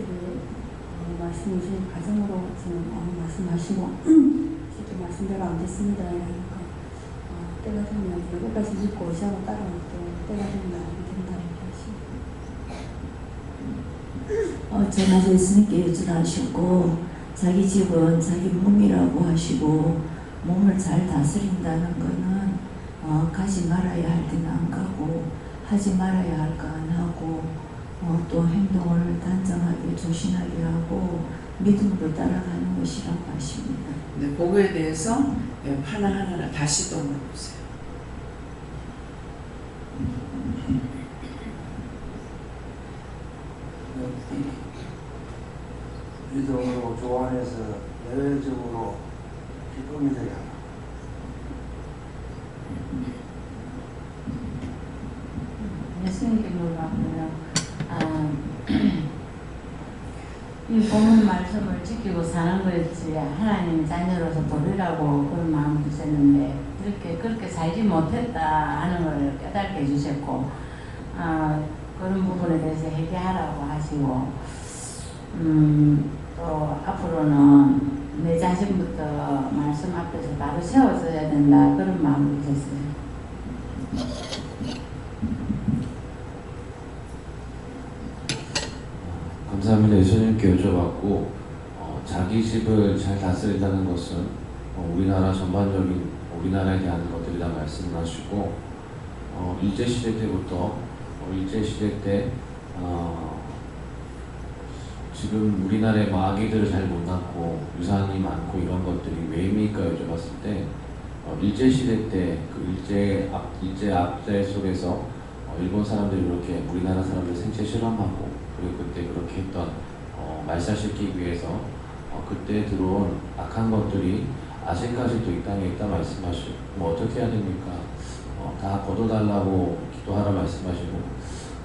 S5: 말씀을 주신 가정으로 지금 말씀하시고 직접 말씀대로 안 됐습니다. 그러니까 때가 되면 끝까지 믿고 시하고 따라올 때 때가 되면 안 된다는 것이
S6: 전하서 예수님께 여쭈하셨고 자기 집은 자기 몸이라고 하시고 몸을 잘 다스린다는 거는 가지 말아야 할 때는 안 가고 하지 말아야 할 거 안 하고 또 행동을 단정하게 조신하게 하고 믿음으로 따라가는 것이라고 하십니다.
S1: 네, 그거에 대해서 하나하나 다시 또 물어보세요.
S7: 믿음으로 조안해서 내외적으로 기쁨이 되게 하라.
S2: 예수님께 물어봤고요. 이 본문 말씀을 지키고 사는 것이 하나님 자녀로서 도리라고 그런 마음 주셨는데 그렇게 살지 못했다 하는 걸 깨닫게 해주셨고 그런 부분에 대해서 회개하라고 하시고 또 앞으로는 내 자신부터 말씀 앞에서 바로 세워져야 된다 그런 마음을 주셨어요.
S8: 감사합니다. 예수님께 여쭤봤고 자기 집을 잘 다스린다는 것은 우리나라 전반적인 우리나라에 대한 것들이 다 말씀을 하시고 일제시대 때부터 일제시대 때 지금 우리나라에 뭐 아기들을 잘 못 낳고 유산이 많고 이런 것들이 왜입니까 여쭤봤을 때 일제 시대 때 그 일제 압제 속에서 일본 사람들이 이렇게 우리나라 사람들 생체 실험하고 그리고 그때 그렇게 했던 말살시키기 위해서 그때 들어온 악한 것들이 아직까지도 이 땅에 있다 말씀하시고 뭐 어떻게 해야 됩니까? 다 걷어달라고 기도하라 말씀하시고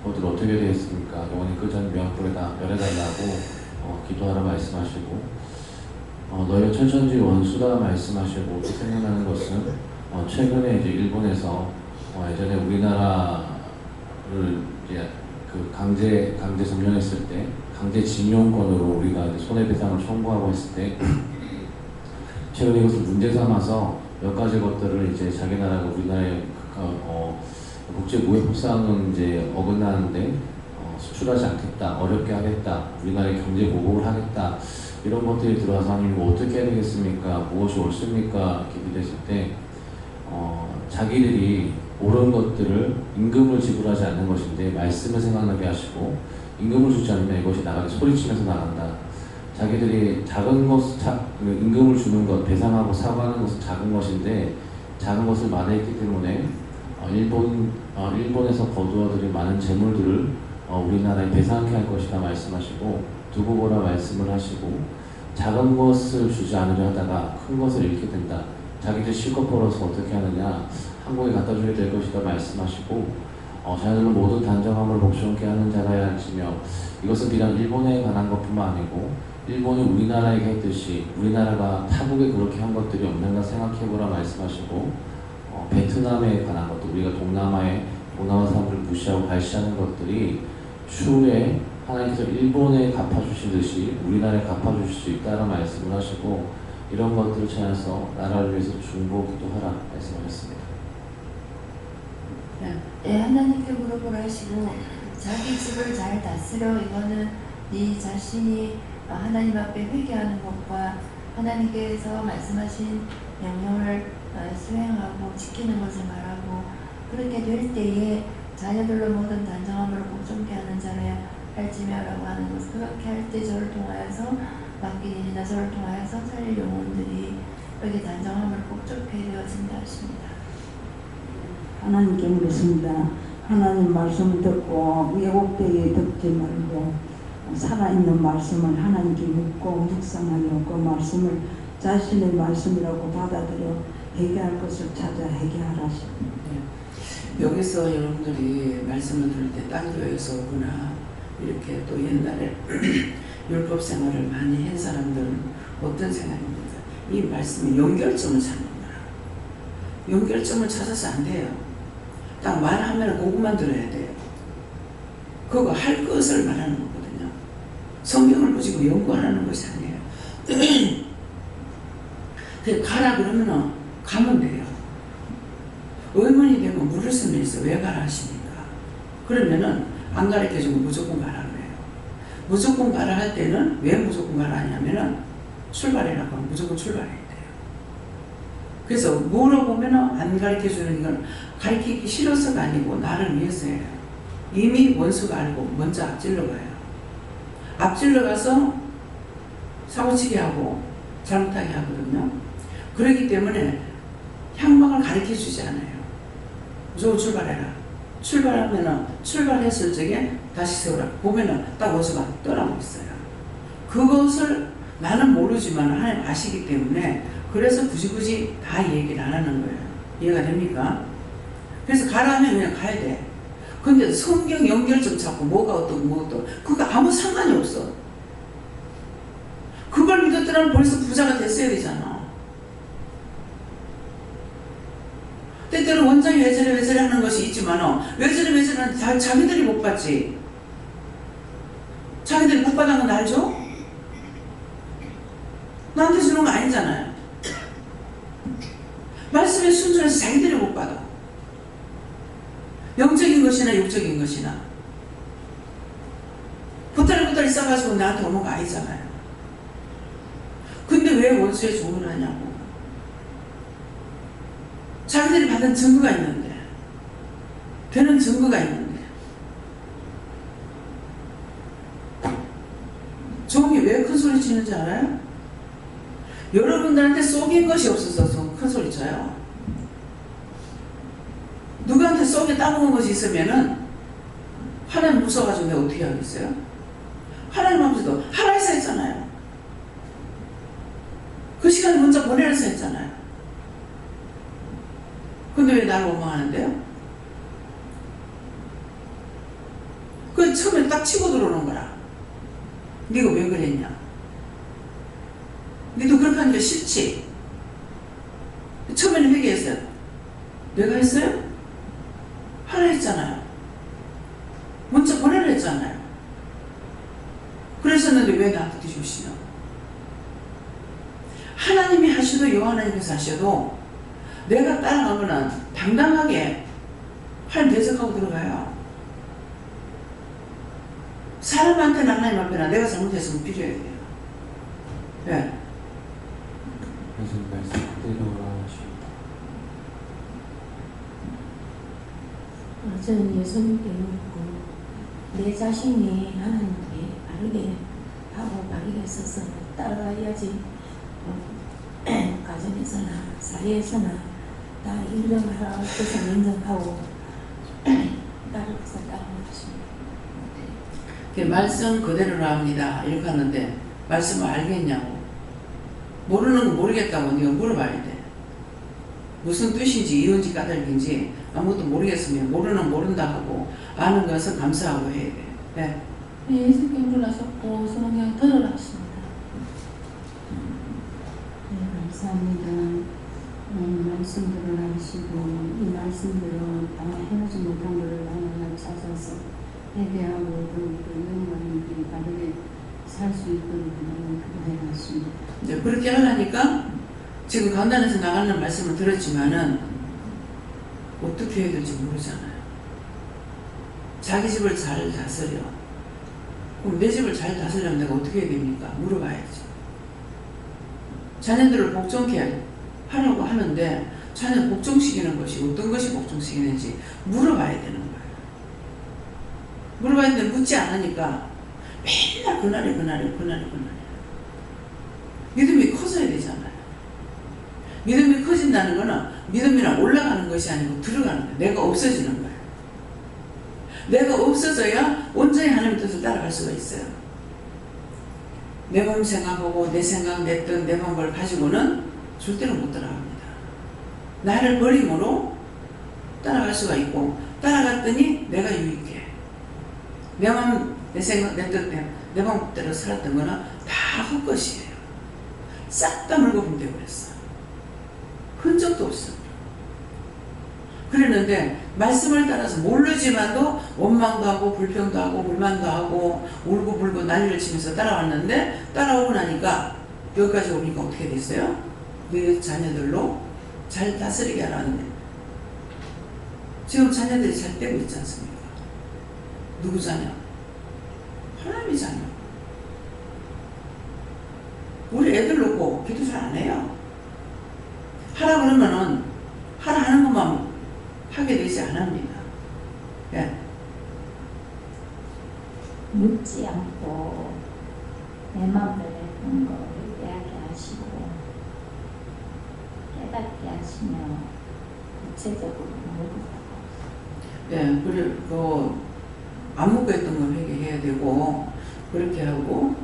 S8: 그것들 어떻게 되겠습니까? 영원히 그 전 명불에다 멸해달라고 기도하라 말씀하시고 너희 천천지 원수다 말씀하시고 생각나는 것은 최근에 이제 일본에서 예전에 우리나라를 이제 그 강제 점령했을 때 강제 징용권으로 우리가 이제 손해배상을 청구하고 했을 때 최근에 이것을 문제 삼아서 몇 가지 것들을 이제 자기 나라가 우리나라의 국제무역법상은 이제 어긋나는데 수출하지 않겠다, 어렵게 하겠다, 우리나라의 경제 보복을 하겠다 이런 것들이 들어와서 하나님 뭐 어떻게 해야 되겠습니까? 무엇이 옳습니까? 이렇게 기도했을 때 자기들이 옳은 것들을 임금을 지불하지 않는 것인데 말씀을 생각나게 하시고 임금을 주지 않으면 이것이 나가게 소리치면서 나간다. 자기들이 작은 것, 임금을 주는 것, 배상하고 사과하는 것은 작은 것인데 작은 것을 만회했기 때문에 일본에서 거두어들인 많은 재물들을 우리나라에 배상하게 할 것이다 말씀하시고 두고 보라 말씀을 하시고 작은 것을 주지 않으려 하다가 큰 것을 잃게 된다. 자기들 실컷 벌어서 어떻게 하느냐 한국에 갖다 줘야 될 것이다 말씀하시고 자녀들은 모든 단정함을 복종케 하는 자라야 할지며 이것은 비단 일본에 관한 것뿐만 아니고 일본이 우리나라에게 했듯이 우리나라가 타국에 그렇게 한 것들이 없는가 생각해보라 말씀하시고 베트남에 관한 것도 우리가 동남아의 사람들을 무시하고 발시하는 것들이 추후에 하나님께서 일본에 갚아주시듯이 우리나라에 갚아주실 수 있다는 말씀을 하시고 이런 것들을 찾아서 나라를 위해서 중보기도 하라 말씀하셨습니다.
S6: 네, 하나님께 물어보라 하시고 자기 집을 잘 다스려 이거는 네 자신이 하나님 앞에 회개하는 것과 하나님께서 말씀하신 명령을 수행하고 지키는 것을 말하고 그렇게 될 때에 자녀들로 모든 단정함으로 복종케 하는 자라야 할지며라고 하는 것. 그렇게 할 때 저를 통하여서 맡긴 일이나 저를 통하여서 살릴 영혼들이 여기 단정함을 복종케 되어진다 하십니다.
S9: 하나님께 묻습니다. 하나님 말씀 듣고 왜곡되게 듣지 말고 살아있는 말씀을 하나님께 묻고 묵상하여 그 말씀을 자신의 말씀이라고 받아들여 회개할 것을 찾아 회개하라십니다.
S1: 여기서 여러분들이 말씀을 들을 때 딴 교회에서 오거나 이렇게 또 옛날에 율법 생활을 많이 한 사람들은 어떤 생각입니까? 이 말씀이 연결점을 찾는 거야. 연결점을 찾아서 안 돼요. 딱 말하면 그것만 들어야 돼요. 그거 할 것을 말하는 거거든요. 성경을 보시고 연구하라는 것이 아니에요. 가라 그러면 가면 돼요. 의문이 되면 물을 수는 있어. 왜 가라 하십니까? 그러면은 안 가르쳐주고 무조건 가라 그래요. 무조건 가라 할 때는 왜 무조건 가라 하냐면은 출발이라고 하면 무조건 출발해야 돼요. 그래서 물어보면은 안 가르쳐주는 건 가르치기 싫어서가 아니고 나를 위해서예요. 이미 원수가 알고 먼저 앞질러 가요. 앞질러 가서 사고치게 하고 잘못하게 하거든요. 그렇기 때문에 향방을 가르쳐주지 않아요. 무조건 출발해라. 출발하면은 출발했을 적에 다시 세우라. 보면은 딱 원수가 떠나고 있어요. 그것을 나는 모르지만 하나님 아시기 때문에 그래서 굳이 다 얘기를 안 하는 거예요. 이해가 됩니까? 그래서 가라 하면 그냥 가야 돼. 근데 성경 연결점 잡고 뭐가 어떻고 그거 아무 상관이 없어. 그걸 믿었더라면 벌써 부자가 됐어야 되잖아. 때때로 원장이 왜 저래 하는 것이 있지만 왜 저래 하는 다 자기들이 못 받지. 자기들이 못 받은 건 알죠? 나한테 주는 거 아니잖아요. 말씀에 순전해서 자기들이 못 받아. 영적인 것이나 육적인 것이나 보따리 싸가지고 나한테 오는 거 아니잖아요. 근데 왜 원수의 조언을 하냐고. 자기들이 받은 증거가 있는데, 되는 증거가 있는데 종이 왜 큰 소리 치는지 알아요? 여러분들한테 쏘긴 것이 없어서 큰 소리 쳐요. 누구한테 쏘게 따먹은 것이 있으면은 하나님 무서워가지고 내가 어떻게 하겠어요? 하나님 아버지도 하라 해서 했잖아요. 그 시간에 문자 보내라서 했잖아요. 근데 왜 나를 원망하는데요? 그 처음에 딱 치고 들어오는 거라. 네가 왜 그랬냐? 니도 그렇게 하니까 싫지? 처음에는 회개했어요. 내가 했어요? 하라 했잖아요. 문자 보내라 했잖아요. 그랬었는데 왜 나한테 뒤집으시냐? 하나님이 하셔도 여호와님께서 하셔도 내가 따라가면은 당당하게 하나님 대적하고 들어가요. 사람한테는 하나님 앞에나 내가 잘못했으면 빌어야 돼요. 네.
S8: 그래서 말씀 그대로 하십니다.
S6: 저는 예수님께 묻고 내 자신이 하나님께 바르게 하고 바르게 서서 따라가야지 가정에서나 사회에서나 다 인정하라고 해서 인정하고 따라가서 따라가십니다.
S1: 말씀 그대로 합니다. 이렇게 하는데 말씀을 알겠냐고. 모르는 거 모르겠다고 네가 물어봐야 돼. 무슨 뜻인지 이유인지 까닭인지 아무것도 모르겠으면 모르는 모른다 하고 아는 것은 감사하고 해야 돼. 네.
S2: 예수께 물으셨고 저는 그냥 들으라 하십니다.
S5: 네, 감사합니다. 말씀들을 하시고 이 말씀대로 해하지 못한 것을 하나님 찾아서 회개하고 또 영광이 바르게 살 수 있도록 하나님 그렇게 하십니다.
S1: 이제 그렇게 하려니까 지금 간단해서 나가는 말씀을 들었지만은 어떻게 해야 될지 모르잖아요. 자기 집을 잘 다스려. 그럼 내 집을 잘 다스리려면 내가 어떻게 해야 됩니까? 물어봐야죠. 자녀들을 복종케 하려고 하는데 자녀 복종시키는 것이 어떤 것이 복종시키는지 물어봐야 되는 거예요. 물어봐야 되는데 묻지 않으니까 맨날 그날이 믿음이 커져야 되잖아요. 믿음이 커진다는 거는 믿음이랑 올라가는 것이 아니고 들어가는 거예요. 내가 없어지는 거예요. 내가 없어져야 온전히 하나님 뜻을 따라갈 수가 있어요. 내 몸 생각하고 내 생각, 내 뜻, 내 방법을 가지고는 절대로 못 따라갑니다. 나를 버림으로 따라갈 수가 있고 따라갔더니 내가 유익해. 내 마음, 내 생각, 내 뜻, 내 방법대로 살았던 거는 다 헛것이에요. 싹 다 물고 분대버렸어. 흔적도 없어. 그랬는데 말씀을 따라서 모르지만도 원망도 하고 불평도 하고 불만도 하고 울고 불고 난리를 치면서 따라왔는데 따라오고 나니까 여기까지 오니까 어떻게 됐어요? 내 자녀들로 잘 다스리게 하라는데 지금 자녀들이 잘 떼고 있지 않습니까? 누구 자녀? 하나님의 자녀. 우리 애들 놓고 기도 잘 안 해요. 하라 그러면은 하라 하는 것만 하게 되지 않습니다. 예.
S10: 묻지 않고 내 마음대로 했던 거 얘기하게 하시고 깨닫게 하시며 구체적으로 물어보고.
S1: 예, 그리고 안 묻고 했던 걸 회개해야 되고 그렇게 하고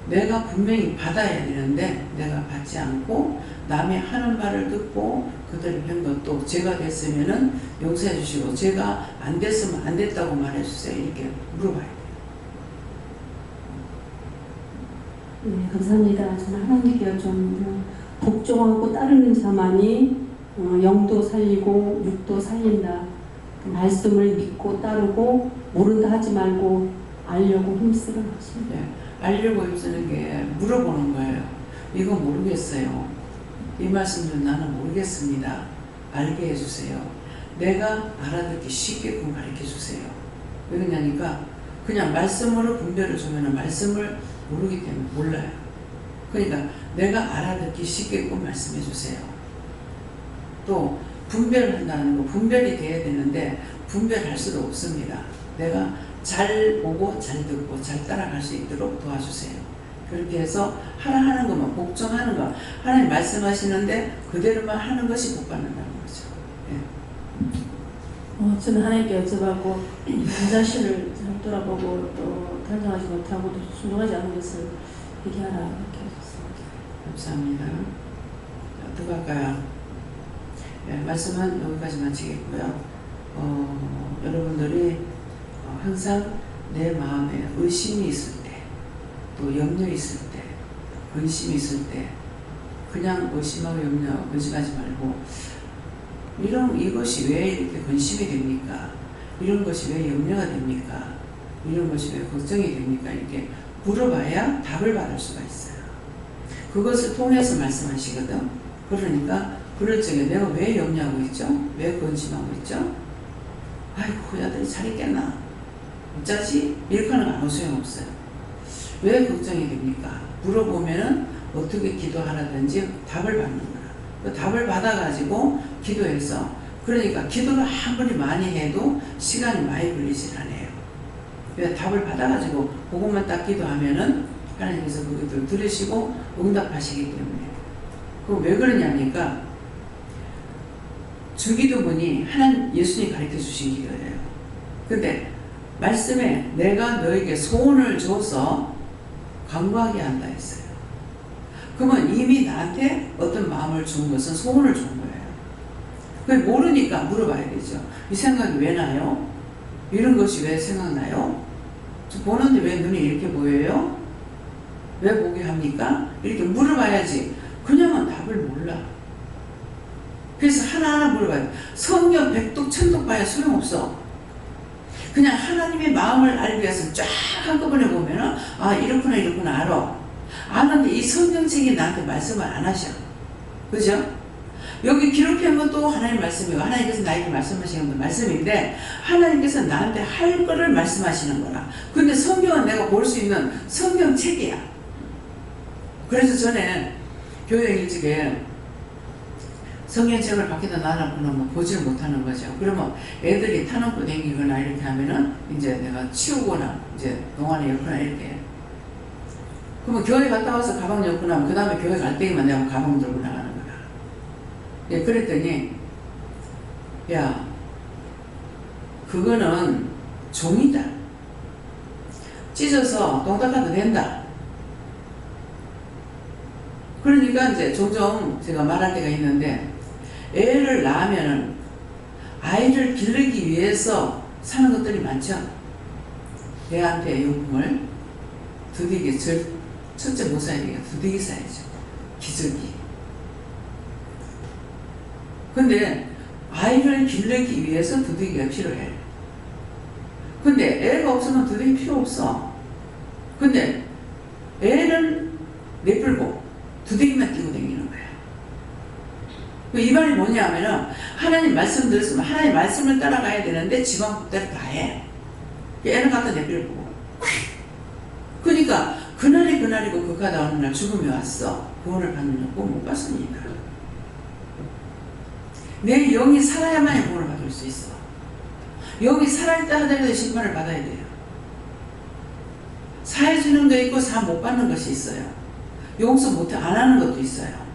S1: 내가 분명히 받아야 되는데 내가 받지 않고 남의 하는 말을 듣고 그들을 한 것도 제가 됐으면은 용서해 주시고 제가 안 됐으면 안 됐다고 말해 주세요. 이렇게 물어봐야 돼요.
S5: 네, 감사합니다. 저는 하나님께 좀 복종하고 따르는 자만이 영도 살리고 육도 살린다. 그 말씀을 믿고 따르고 모른다 하지 말고 알려고 힘쓰라 하십니다.
S1: 네, 알려고 힘쓰는 게 물어보는 거예요. 이거 모르겠어요. 이 말씀은 나는 모르겠습니다. 알게 해주세요. 내가 알아듣기 쉽게끔 가르쳐 주세요. 왜 그러냐니까 그냥 말씀으로 분별을 주면 말씀을 모르기 때문에 몰라요. 그러니까 내가 알아듣기 쉽게끔 말씀해 주세요. 또 분별을 한다는 거 분별이 돼야 되는데 분별할 수도 없습니다. 내가 잘 보고 잘 듣고 잘 따라갈 수 있도록 도와주세요. 그렇게 해서 하는 것만 복종하는 거. 하나님 말씀하시는데 그대로만 하는 것이 복 받는다는 거죠. 예.
S5: 저는 하나님께 여쭤봤고 내 자신을 잘 돌아보고 또 단정하지 못하고 또 순종하지 않은 것을 얘기하라 이렇게 하셨습니다.
S1: 감사합니다. 어떻게 할까요? 예, 말씀은 여기까지 마치겠고요. 여러분들이 항상 내 마음에 의심이 있을 때, 또 염려 있을 때, 근심이 있을 때, 그냥 의심하고 의심하지 말고, 이것이 왜 이렇게 근심이 됩니까? 이런 것이 왜 염려가 됩니까? 이런 것이 왜 걱정이 됩니까? 이렇게 물어봐야 답을 받을 수가 있어요. 그것을 통해서 말씀하시거든. 그러니까 그럴 적에 내가 왜 염려하고 있죠? 왜 근심하고 있죠? 아이고 이 아들이 잘 있겠나? 어쩌지? 이렇게 하는 거 아무 소용없어요. 왜 걱정이 됩니까? 물어보면은 어떻게 기도하라든지 답을 받는 거야. 그 답을 받아가지고 기도해서, 그러니까 기도를 아무리 많이 해도 시간이 많이 걸리질 않아요. 그래서 답을 받아가지고 그것만 딱 기도하면은 하나님께서 그것들을 들으시고 응답하시기 때문에. 그거 왜 그러냐니까 주기도문이 하나님 예수님이 가르쳐 주신 기도예요. 근데 말씀에 내가 너에게 소원을 줘서 간구하게 한다 했어요. 그러면 이미 나한테 어떤 마음을 준 것은 소원을 준 거예요. 그걸 모르니까 물어봐야 되죠. 이 생각이 왜 나요? 이런 것이 왜 생각나요? 저 보는데 왜 눈이 이렇게 보여요? 왜 보게 합니까? 이렇게 물어봐야지. 그냥은 답을 몰라. 그래서 하나하나 물어봐요. 성경 백독 천독 봐야 소용없어. 그냥 하나님의 마음을 알기 위해서 쫙 한꺼번에 보면은 이렇구나 이렇구나 알아. 아는데 이 성경책이 나한테 말씀을 안 하셔. 그죠? 여기 기록한 것도 하나님 말씀이고 하나님께서 나에게 말씀하시는 건 말씀인데 하나님께서 나한테 할 거를 말씀하시는 거라. 근데 성경은 내가 볼 수 있는 성경책이야. 그래서 전에 교회 일찍에 성경책을 밖에다 놔놓고는 보지를 못하는 거죠. 그러면 애들이 타놓고 다니거나 이렇게 하면은 이제 내가 치우거나 이제 동안에 엮거나 이렇게. 그러면 교회 갔다 와서 가방 엮고 나면 그 다음에 교회 갈 때에만 내가 가방 들고 나가는 거야. 예, 그랬더니 야 그거는 종이다. 찢어서 동작해도 된다. 그러니까 이제 종종 제가 말할 때가 있는데 애를 낳으면은 아이를 기르기 위해서 사는 것들이 많죠. 애한테 용품을 두들겨 첫째 못 사야 되니까 두들겨 사야죠. 기저귀. 근데 아이를 기르기 위해서 두들기가 필요해. 근데 애가 없으면 두들기 필요 없어. 근데 애는 내뿔고 두들기만 끼고 다니는 거야. 이 말이 뭐냐면은 하나님 말씀 들었으면 하나님 말씀을 따라가야 되는데 지방 법대로 다 해. 애는 갖다 내버려두고. 그러니까 그날이 그날이고 그가다 어느 날 죽음이 왔어. 구원을 받는 꼭 못 받습니다. 내 영이 살아야만이 구원을 받을 수 있어. 영이 살아있다 하더라도 심판을 받아야 돼요. 사해주는 거 있고 사 못 받는 것이 있어요. 용서 안 하는 것도 있어요.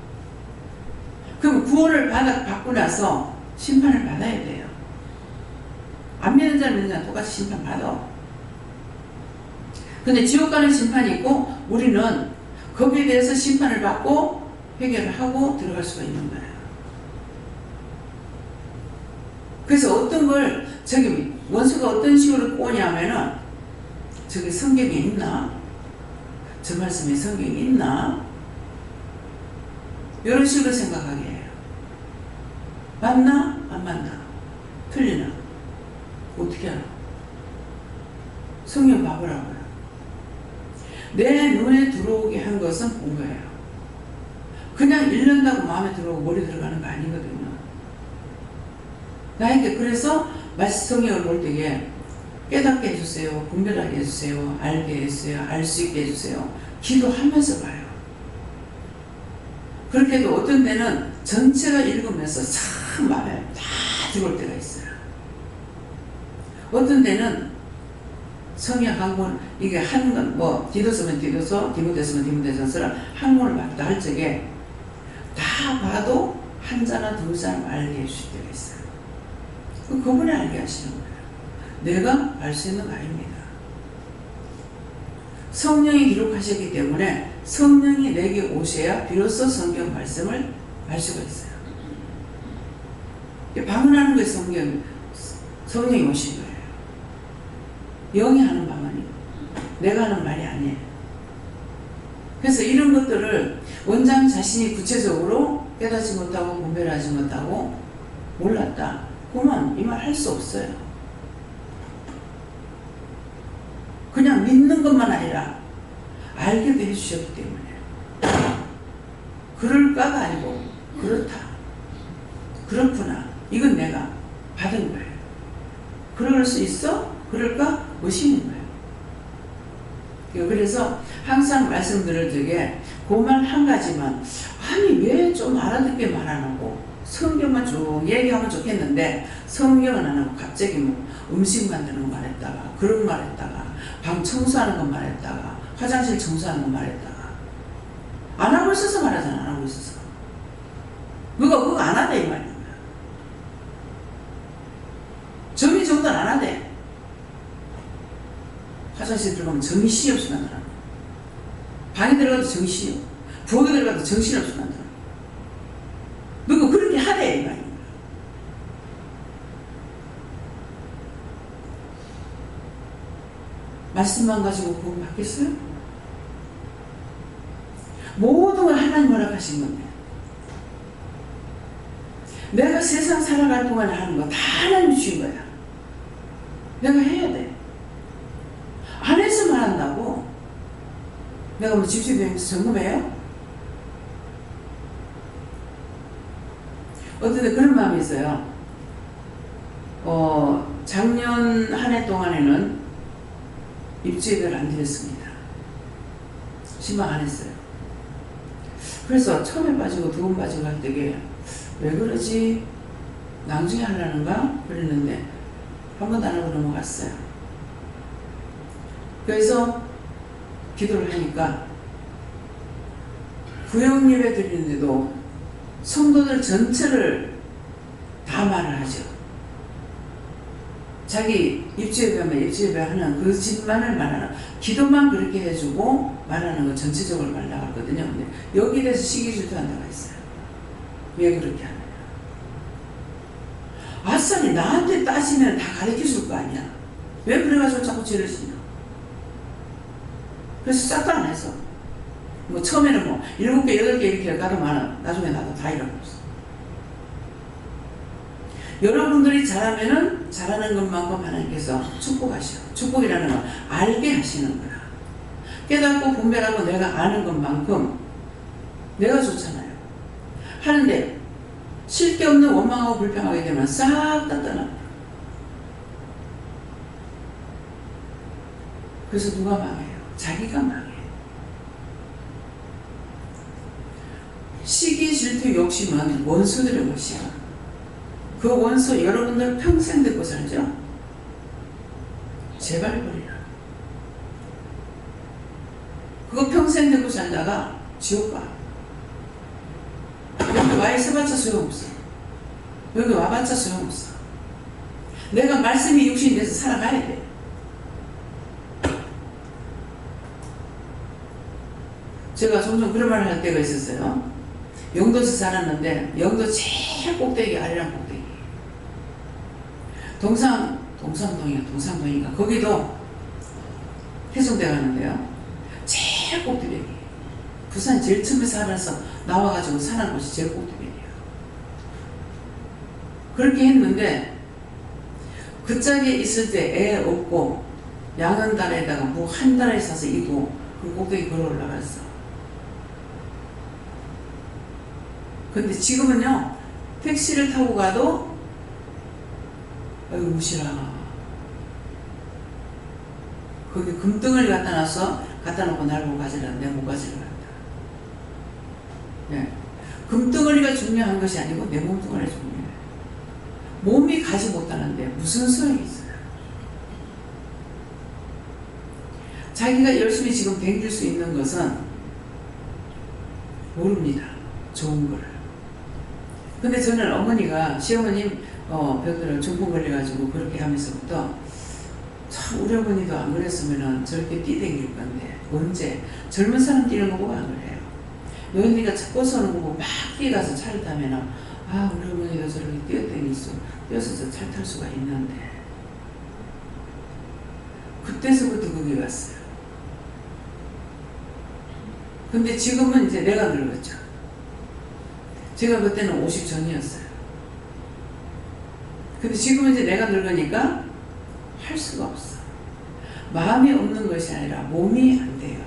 S1: 그럼 구원을 받고 나서 심판을 받아야 돼요. 안 믿는 자는 믿는 자는 똑같이 심판 받아. 근데 지옥 가는 심판이 있고 우리는 거기에 대해서 심판을 받고 해결을 하고 들어갈 수가 있는 거예요. 그래서 어떤 걸 저기 원수가 어떤 식으로 꼬냐면은 저기 성경에 있나? 저 말씀에 성경에 있나? 이런 식으로 생각하게 해요. 맞나? 안 맞나? 틀리나? 어떻게 알아? 성경 봐보라고요. 내 눈에 들어오게 한 것은 본 거예요. 그냥 읽는다고 마음에 들어오고 머리 들어가는 거 아니거든요. 나에게 그래서 성경을 볼 때에 깨닫게 해주세요. 분별하게 해주세요. 알게 해주세요. 알 수 있게 해주세요. 기도하면서 봐요. 그렇게도 어떤 때는 전체가 읽으면서 참 마음에 다 들어올 때가 있어요. 어떤 때는 성경 한권 이게 한뭐 디도서면 디도서, 디모데서면 디모데전서를 한권을 봤다 할 적에 다 봐도 한 자나 두 자나 알게 해주실 때가 있어요. 그분이 알게 하시는 거예요. 내가 알 수 있는 거 아닙니다. 성령이 기록하셨기 때문에 성령이 내게 오셔야 비로소 성경 말씀을 알 수가 있어요. 방언하는 거예요. 성령이 오신 거예요. 영이 하는 방언이고 내가 하는 말이 아니에요. 그래서 이런 것들을 원장 자신이 구체적으로 깨닫지 못하고 분별하지 못하고 몰랐다. 그러면 이 말 할 수 없어요. 그냥 믿는 것만 아니라 알게도 해주셨기 때문에 그럴까가 아니고 그렇다. 그렇구나. 이건 내가 받은 거예요. 그럴 수 있어? 그럴까? 멋있는 거예요. 그래서 항상 말씀드릴 적에 그 말 한 가지만 아니 왜 좀 알아듣게 말 안 하고 성경만 쭉 얘기하면 좋겠는데 성경은 안 하고 갑자기 뭐 음식 만드는 거 말했다가 그런 거 말했다가 방 청소하는 거 말했다가 화장실 청소하는 거 말했다가 안 하고 있어서 말하잖아. 안 하고 있어서 누가 그거 안 하대 이 말이야. 정리정돈 안 하대. 화장실 들어가면 정신이 없이 만들어. 방에 들어가도 정신이 없고 부엌에 들어가도 정신이 없이 만들어. 누가 그렇게 하대 이 말이야. 말씀만 가지고 구원 받겠어요? 모든 걸 하나님 허락하신 건데 내가 세상 살아갈 동안에 하는 거 다 하나님 주신 거야. 내가 해야 돼. 안 해서만 한다고. 내가 뭐 집주비행에서 점검해요? 어떤 때 그런 마음이 있어요. 작년 한 해 동안에는 입주예배를 안 드렸습니다. 신방 안 했어요. 그래서 처음에 빠지고 두 번 빠지고 할 때게 왜 그러지? 나중에 하려는가? 그랬는데 한 번도 안 하고 넘어갔어요. 그래서 기도를 하니까 구역예배 드리는데도 성도들 전체를 다 말을 하죠. 자기 입주예배하면 입주예배 하는 그 집만을 말하는 기도만 그렇게 해주고 말하는 거 전체적으로 말 나갔거든요. 근데 여기에 대해서 시기질투한 데가 있어요. 왜 그렇게 하느냐. 아싸리 나한테 따지면 다 가르쳐줄 거 아니야. 왜 그래가지고 자꾸 죄를 지냐. 그래서 싹 다 안 해서 뭐 처음에는 뭐 7개 8개 이렇게 가더만 나중에 나도 다 잃어버렸어. 여러분들이 잘하면은 잘하는 것만큼 하나님께서 축복하셔. 축복이라는 건 알게 하시는 거야. 깨닫고 분별하고 내가 아는 것만큼 내가 좋잖아요. 하는데 쉴 게 없는 원망하고 불평하게 되면 싹 다 떠나. 그래서 누가 망해요? 자기가 망해. 시기, 질투, 욕심은 원수들의 것이야. 그 원수 여러분들 평생 듣고 살죠? 제발 버리라. 그거 평생 듣고 살다가 지옥 가. 여기 와 있어봤자 소용없어. 여기 와봤자 소용없어. 내가 말씀이 육신이 돼서 살아가야 돼. 제가 종종 그런 말을 할 때가 있었어요. 영도에서 살았는데 영도 제일 꼭대기 아래랑 꼭대기. 동상동인가 거기도 해송대 가는데요. 제일 꼭대기. 부산 제일 처음에 살아서 나와가지고 사는 곳이 제일 꼭대기예요. 그렇게 했는데 그 짝에 있을 때 애 없고 양은 달에다가 뭐 한 달에 사서 입고 그 꼭대기 걸어 올라갔어. 근데 지금은요 택시를 타고 가도 아이고 무시라. 거기 금덩어리 갖다 놓고 날 못 가지라. 내가 못 가지라. 네. 금덩어리가 중요한 것이 아니고 내 몸뚱아리가 중요해. 몸이 가지 못하는데 무슨 소용이 있어요. 자기가 열심히 지금 댕길 수 있는 것은 모릅니다. 좋은 거를. 근데 저는 어머니가 시어머님 벽돌을 중풍 걸려가지고 그렇게 하면서부터 참 우리 어머니도 안 그랬으면 저렇게 뛰댕길 건데 언제 젊은 사람 뛰는 거 보고 안 그래요. 며느리가 차 꼬서는 거 보고 막 뛰어가서 차를 타면은 아 우리 어머니도 저렇게 뛰어서 차 탈 수가 있는데 그때서부터 그게 왔어요. 근데 지금은 이제 내가 늙었죠. 제가 그때는 50 전이었어요. 근데 지금은 이제 내가 늙으니까 할 수가 없어. 마음이 없는 것이 아니라 몸이 안 돼요.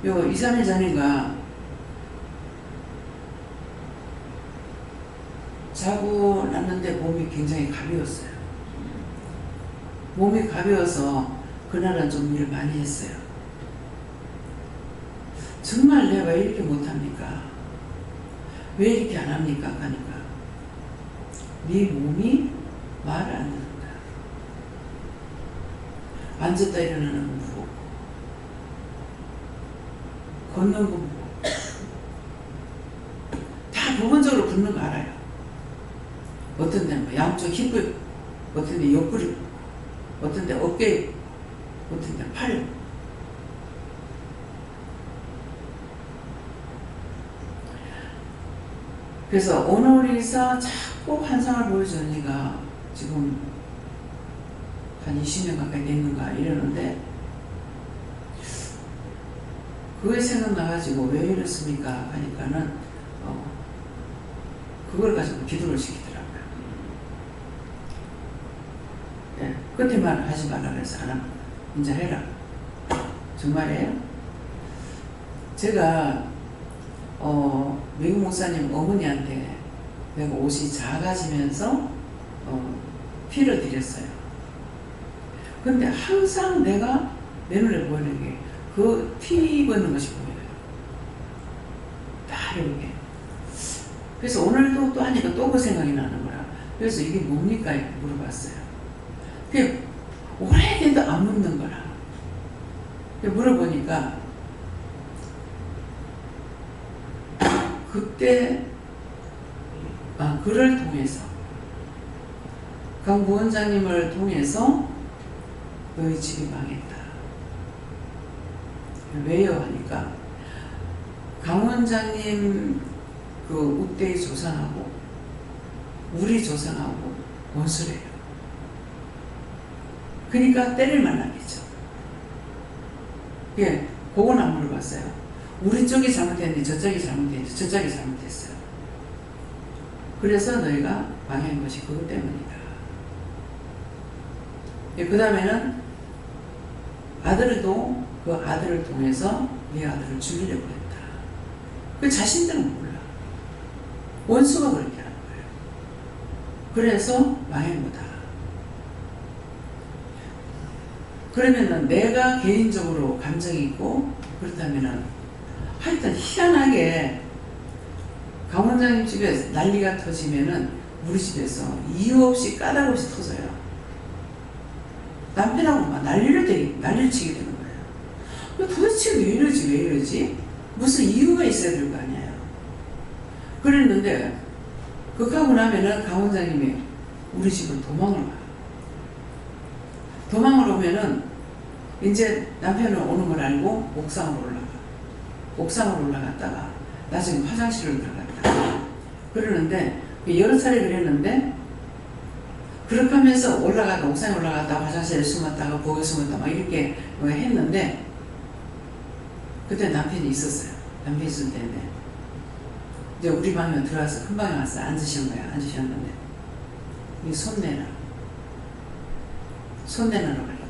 S1: 요 2, 3일 전인가 자고 났는데 몸이 굉장히 가벼웠어요. 몸이 가벼워서 그날은 좀 일을 많이 했어요. 정말 내가 왜 이렇게 못합니까? 왜 이렇게 안 합니까? 하니까 네 몸이 말을 안 듣는다. 앉았다 일어나는 건 무겁고 걷는 건 무겁고 다 부분적으로 붓는 거 알아요. 어떤 데는 뭐 양쪽 힙을, 어떤 데 옆구리, 어떤 데 어깨, 어떤 데 팔. 그래서 오늘에서 자꾸 환상을 보여주니까 지금 한 20년 가까이 됐는가 이러는데 그게 생각나가지고 왜 이렇습니까? 하니까는 그걸 가지고 기도를 시키더라고요. 예, 끝에만 하지 말라 그래서 하나 이제 해라. 정말이에요? 제가 미국 목사님 어머니한테 내가 옷이 작아지면서 피를 드렸어요. 근데 항상 내가 내 눈에 보이는 게 그 피 입는 것이 보여요. 다 이렇게. 그래서 오늘도 또 하니까 또 그 생각이 나는 거야. 그래서 이게 뭡니까? 물어봤어요. 그게 오래된도 안 묻는 거라. 물어보니까 그때 그를 통해서 강 부원장님을 통해서 너희 집이 망했다. 왜요? 하니까 강 원장님 그 우대의 조상하고 우리 조상하고 원수래요. 그러니까 때릴 만하겠죠. 예, 그건 안 물어봤어요. 우리 쪽이 잘못했는데 저쪽이 잘못했는데 저쪽이 잘못했어요. 그래서 너희가 망한 것이 그것 때문이다. 예, 그 다음에는 아들도 그 아들을 통해서 네 아들을 죽이려고 했다. 그 자신들은 몰라. 원수가 그렇게 하는 거예요. 그래서 망한 거다. 그러면은 내가 개인적으로 감정이 있고 그렇다면은 하여튼 희한하게 강 원장님 집에 난리가 터지면은 우리 집에서 이유 없이 까닭 없이 터져요. 남편하고 막 난리를 치게 되는 거예요. 도대체 왜 이러지? 무슨 이유가 있어야 될 거 아니에요. 그랬는데 그하고 나면은 강 원장님이 우리 집을 도망을 와요. 도망을 오면은 이제 남편은 오는 걸 알고 옥상으로 올라가. 옥상으로 올라갔다가 나중에 화장실로 들어갔다. 그러는데 여러 차례 그랬는데 그렇게 하면서 옥상에 올라갔다가 화장실에 숨었다가 부엌에 숨었다가 막 이렇게 했는데 그때 남편이 있었어요. 남편이 있을 때인데 이제 우리 방에 들어와서 큰 방에 와서 앉으셨는데 이 손 내놔라 그래요.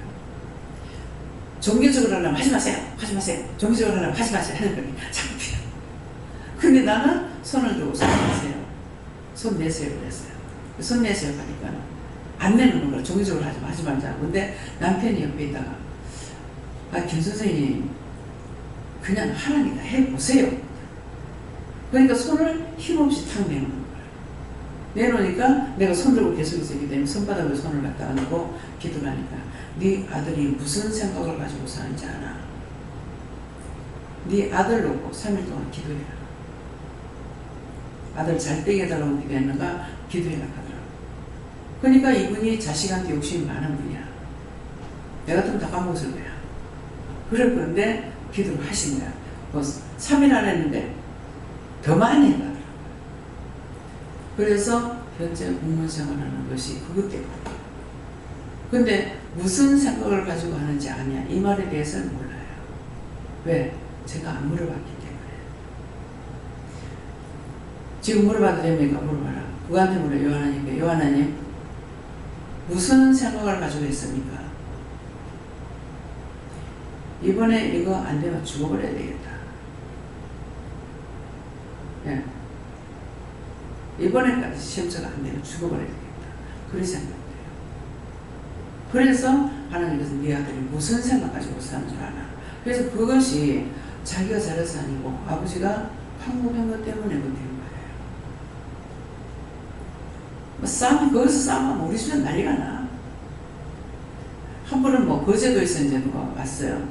S1: 종교적으로 하려면 하지 마세요. 종교적으로 하려면 하지 마세요. 하는 거니 자꾸 피해. 근데 나는 손을 들고 손 내세요 그랬어요. 손 내세요 하니까 안 내는 거예요. 종교적으로 하지 말자고. 근데 남편이 옆에 있다가 김 선생님 그냥 하나니까 해보세요. 그러니까 손을 힘없이 탁 내는 거예요. 내놓으니까 내가 손 들고 계속 있었기 때문에 손바닥에 손을 갖다 얹고 기도를 하니까 네 아들이 무슨 생각을 가지고 사는지 아나? 네 아들 놓고 3일 동안 기도해라. 아들 잘 떼게 해달라고 어떻게 했는가? 기도해라 하더라고. 그러니까 이분이 자식한테 욕심이 많은 분이야. 내가 같으면 다 까먹었을 거야. 그런데 기도를 하신 거야. 3일 안 했는데 더 많이 해가더라고. 그래서 현재 공무원 생활하는 것이 그것 때문에. 근데 무슨 생각을 가지고 하는지 아냐? 이 말에 대해서는 몰라요. 왜? 제가 안 물어봤기 때문에. 지금 물어봐도 됩니까? 물어봐라. 누구한테 물어요? 요한하님께. 요한하님, 무슨 생각을 가지고 했습니까? 이번에 이거 안 되면 죽어버려야 되겠다. 예. 이번에까지 시험처가 안 되면 죽어버려야 되겠다. 그런 생각돼요. 그래서 하나님께서 네 아들이 무슨 생각 가지고 사는 줄 아나. 그래서 그것이 자기가 잘해서 아니고 아버지가 판국한 것 때문에 그렇게 된 거예요. 뭐 거기서 싸우면 우리 집은 난리가 나. 한 번은 뭐 거제도에서 이제 누가 왔어요.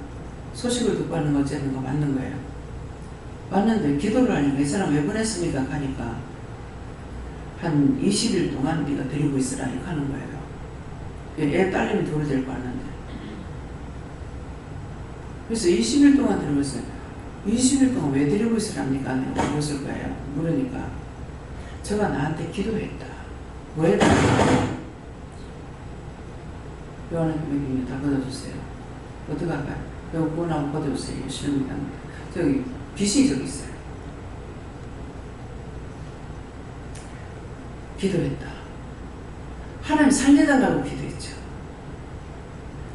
S1: 소식을 듣고 하는 거 어쨌는 거 맞는 거예요. 왔는데 기도를 하니까 이 사람 왜 보냈습니까? 하니까 한 20일 동안 네가 데리고 있으라 이렇게 하는 거예요. 애 딸내미 둘을 데리고 왔는데. 그래서 20일 동안 데리고 있어요. 20일 동안 왜 데리고 있으랍니까? 내가 물었을 거예요. 물으니까 저가 나한테 기도했다. 뭐 했다? 요한하님 다 걷어주세요. 어떻게 할까요? 여기 구원하고 걷어주세요. 실입니다. 저기 빛이 저기 있어요. 기도했다. 하나님 살려달라고 기도했죠.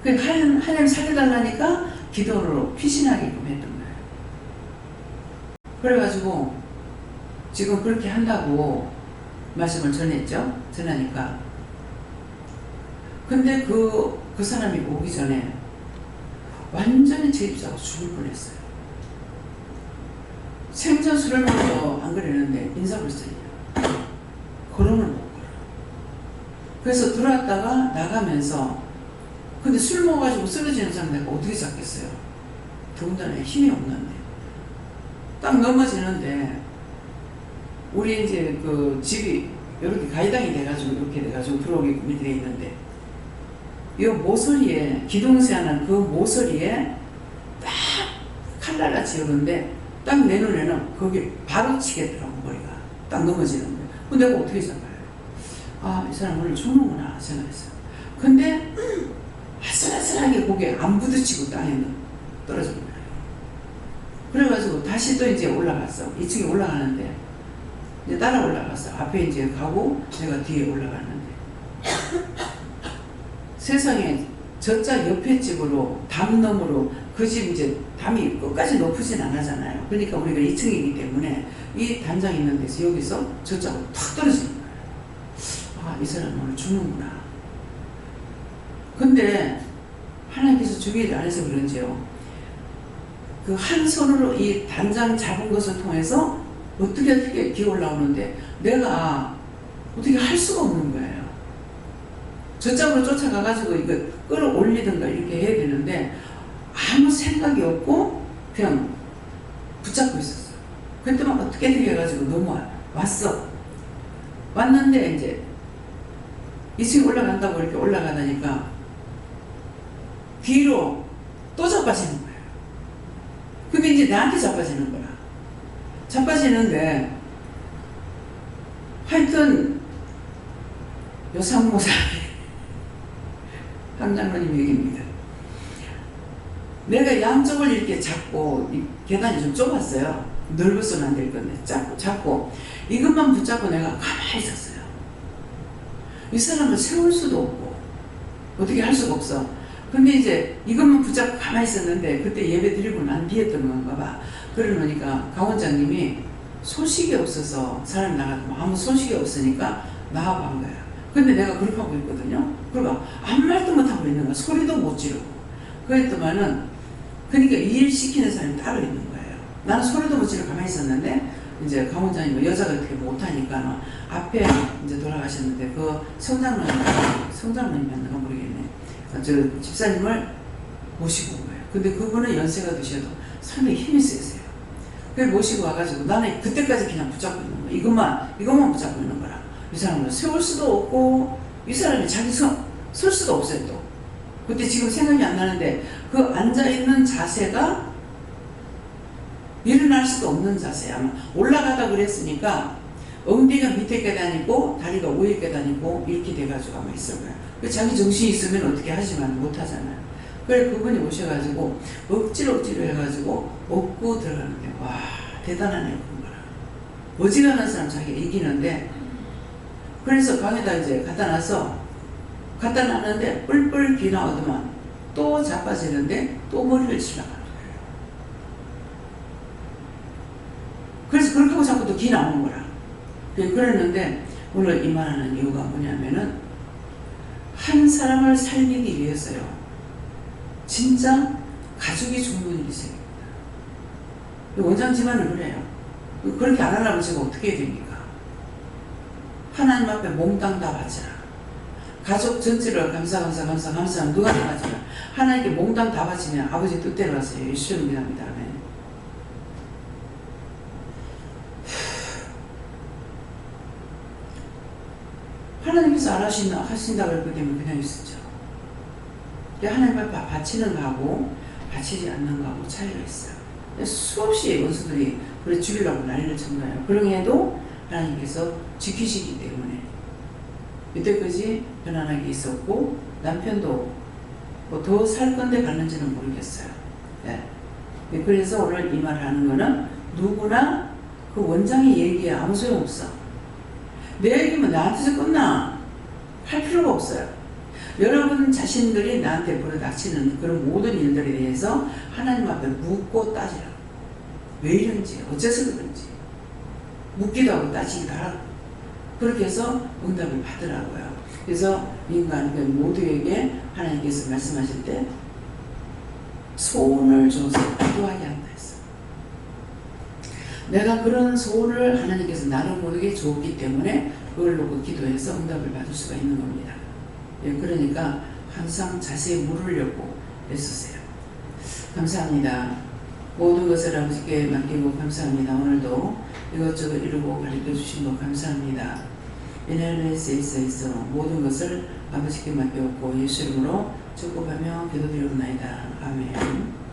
S1: 하나님 살려달라니까 기도로 피신하게끔 했던 거예요. 그래가지고 지금 그렇게 한다고 말씀을 전하니까 근데 그 사람이 오기 전에 완전히 재입사하고 죽을 뻔했어요. 생전 술을 먹어도 안 그랬는데 인사불성이야. 걸음을 못 걸어. 그래서 들어왔다가 나가면서 근데 술 먹어가지고 쓰러지는 사람 내가 어떻게 잡겠어요? 더군다나 힘이 없는데 딱 넘어지는데 우리 이제 그 집이 이렇게 가이당이 돼가지고 이렇게 돼가지고 들어오게끔 되어 있는데 이 모서리에 기둥세하는 그 모서리에 딱 칼날같이 오는데 딱 내 눈에는 거기 바로 치겠더라고. 머리가 딱 넘어지는 거예요. 근데 내가 어떻게 잡아요? 아, 이 사람 오늘 죽는구나 생각했어요. 근데 아슬아슬하게 고개 안 부딪히고 땅에 떨어진 거예요. 그래가지고 다시 또 이제 올라갔어. 2층에 올라가는데 이제 따라 올라갔어. 앞에 이제 가고 내가 뒤에 올라갔는데 세상에 저자 옆에 집으로 담 너머로 그 집 이제 담이 끝까지 높으진 않아잖아요. 그러니까 우리가 2층이기 때문에 이 단장 있는 데서 여기서 저자로 탁 떨어지는 거예요. 아, 이 사람 오늘 죽는구나. 근데 하나님께서 주기를 안 해서 그런지요. 그 한 손으로 이 단장 잡은 것을 통해서 어떻게 기어 올라오는데 내가 어떻게 할 수가 없는 거예요. 저쪽으로 쫓아가가지고 이거 끌어올리든가 이렇게 해야 되는데 아무 생각이 없고 그냥 붙잡고 있었어요. 그때만 어떻게든 해가지고 넘어왔어. 왔는데 이제 2층 올라간다고 이렇게 올라가다니까 뒤로 또 자빠지는 거예요. 근데 이제 나한테 자빠지는 거야. 자빠지는데 하여튼 요상모사 황장로님 얘기입니다. 내가 양쪽을 이렇게 잡고 이 계단이 좀 좁았어요. 넓어서는 안 될 건데 잡고 이것만 붙잡고 내가 가만히 있었어요. 이 사람을 세울 수도 없고 어떻게 할 수가 없어. 근데 이제 이것만 붙잡고 가만히 있었는데 그때 예배 드리고 난 뒤에 했던 건가 봐. 그러니까 강원장님이 소식이 없어서 사람이 나가도 아무 소식이 없으니까 나와봐 한 거야. 근데 내가 그렇게 하고 있거든요. 그러니까 아무 말도 못하고 있는 거야. 소리도 못 지르고. 그랬더만은 그러니까 일 시키는 사람이 따로 있는 거예요. 나는 소리도 못 지르고 가만히 있었는데 이제 강 원장님은 여자가 어떻게 못하니까 앞에 이제 돌아가셨는데 그 성장로님이었는가 모르겠네. 저 집사님을 모시고 온 거예요. 근데 그분은 연세가 드셔도 삶에 힘이 세세요. 그걸 모시고 와가지고 나는 그때까지 그냥 붙잡고 있는 거야. 이것만 붙잡고 있는 거라. 이 사람을 세울 수도 없고 이 사람이 자기 설 수도 없어요 또. 그때 지금 생각이 안 나는데 그 앉아있는 자세가 일어날 수도 없는 자세. 아마 올라가다 그랬으니까 엉덩이가 밑에 계단이고 다리가 위에 계단이고 이렇게 돼가지고 아마 있을 거예요. 자기 정신이 있으면 어떻게 하지만 못하잖아요. 그래 그분이 오셔가지고 억지로 해가지고 업고 들어가는데 와 대단하네요. 그런 거라. 어지간한 사람 자기가 이기는데 그래서 방에다 이제 갖다 놨는데 뿔뿔 비 나오더만 또 자빠지는데 또 머리를 치려고 하는 거예요. 그래서 그렇게 하고 자꾸 또 기 나오는 거라. 그랬는데 오늘 이 말하는 이유가 뭐냐면은 한 사람을 살리기 위해서요. 진짜 가족이 죽는 일이 생깁니다. 원장 집안은 그래요. 그렇게 안 하려면 제가 어떻게 해야 됩니까? 하나님 앞에 몽땅 다 바치라. 가족 전체를 감사 누가 다 바치라. 하나님께 몽땅 다 바치면 아버지 뜻대로 하세요. 예수를 믿습니다. 아멘. 하나님께서 하신다고 그랬기 때문에 그냥 있었죠. 하나님 앞에 바치는 거하고 바치지 않는 거하고 차이가 있어요. 수없이 원수들이 그래 죽이려고 난리를 친 거예요. 그럼에도 하나님께서 지키시기 때문에 이때까지 편안하게 있었고 남편도 뭐 더 살 건데 갔는지는 모르겠어요. 네. 그래서 오늘 이 말 하는 거는 누구나 그 원장의 얘기에 아무 소용없어. 내 얘기면 나한테서 끝나. 할 필요가 없어요. 여러분 자신들이 나한테 부르닥치는 그런 모든 일들에 대해서 하나님 앞에 묻고 따지라. 왜 이런지, 어째서 그런지. 묻기도 하고 따지기도 하라고. 그렇게 해서 응답을 받으라고요. 그래서 인간 모두에게 하나님께서 말씀하실 때 소원을 줘서 기도하게 한다 했어요. 내가 그런 소원을 하나님께서 나를 모르게 줬기 때문에 그걸 놓고 기도해서 응답을 받을 수가 있는 겁니다. 그러니까 항상 자세히 물으려고 애쓰세요. 감사합니다. 모든 것을 아버지께 맡기고 감사합니다. 오늘도 이것저것 이루고 가르쳐 주신 것 감사합니다. NLS에서 모든 것을 아버지께 맡겼고 예수 이름으로 축복하며 기도드리옵나이다. 아멘.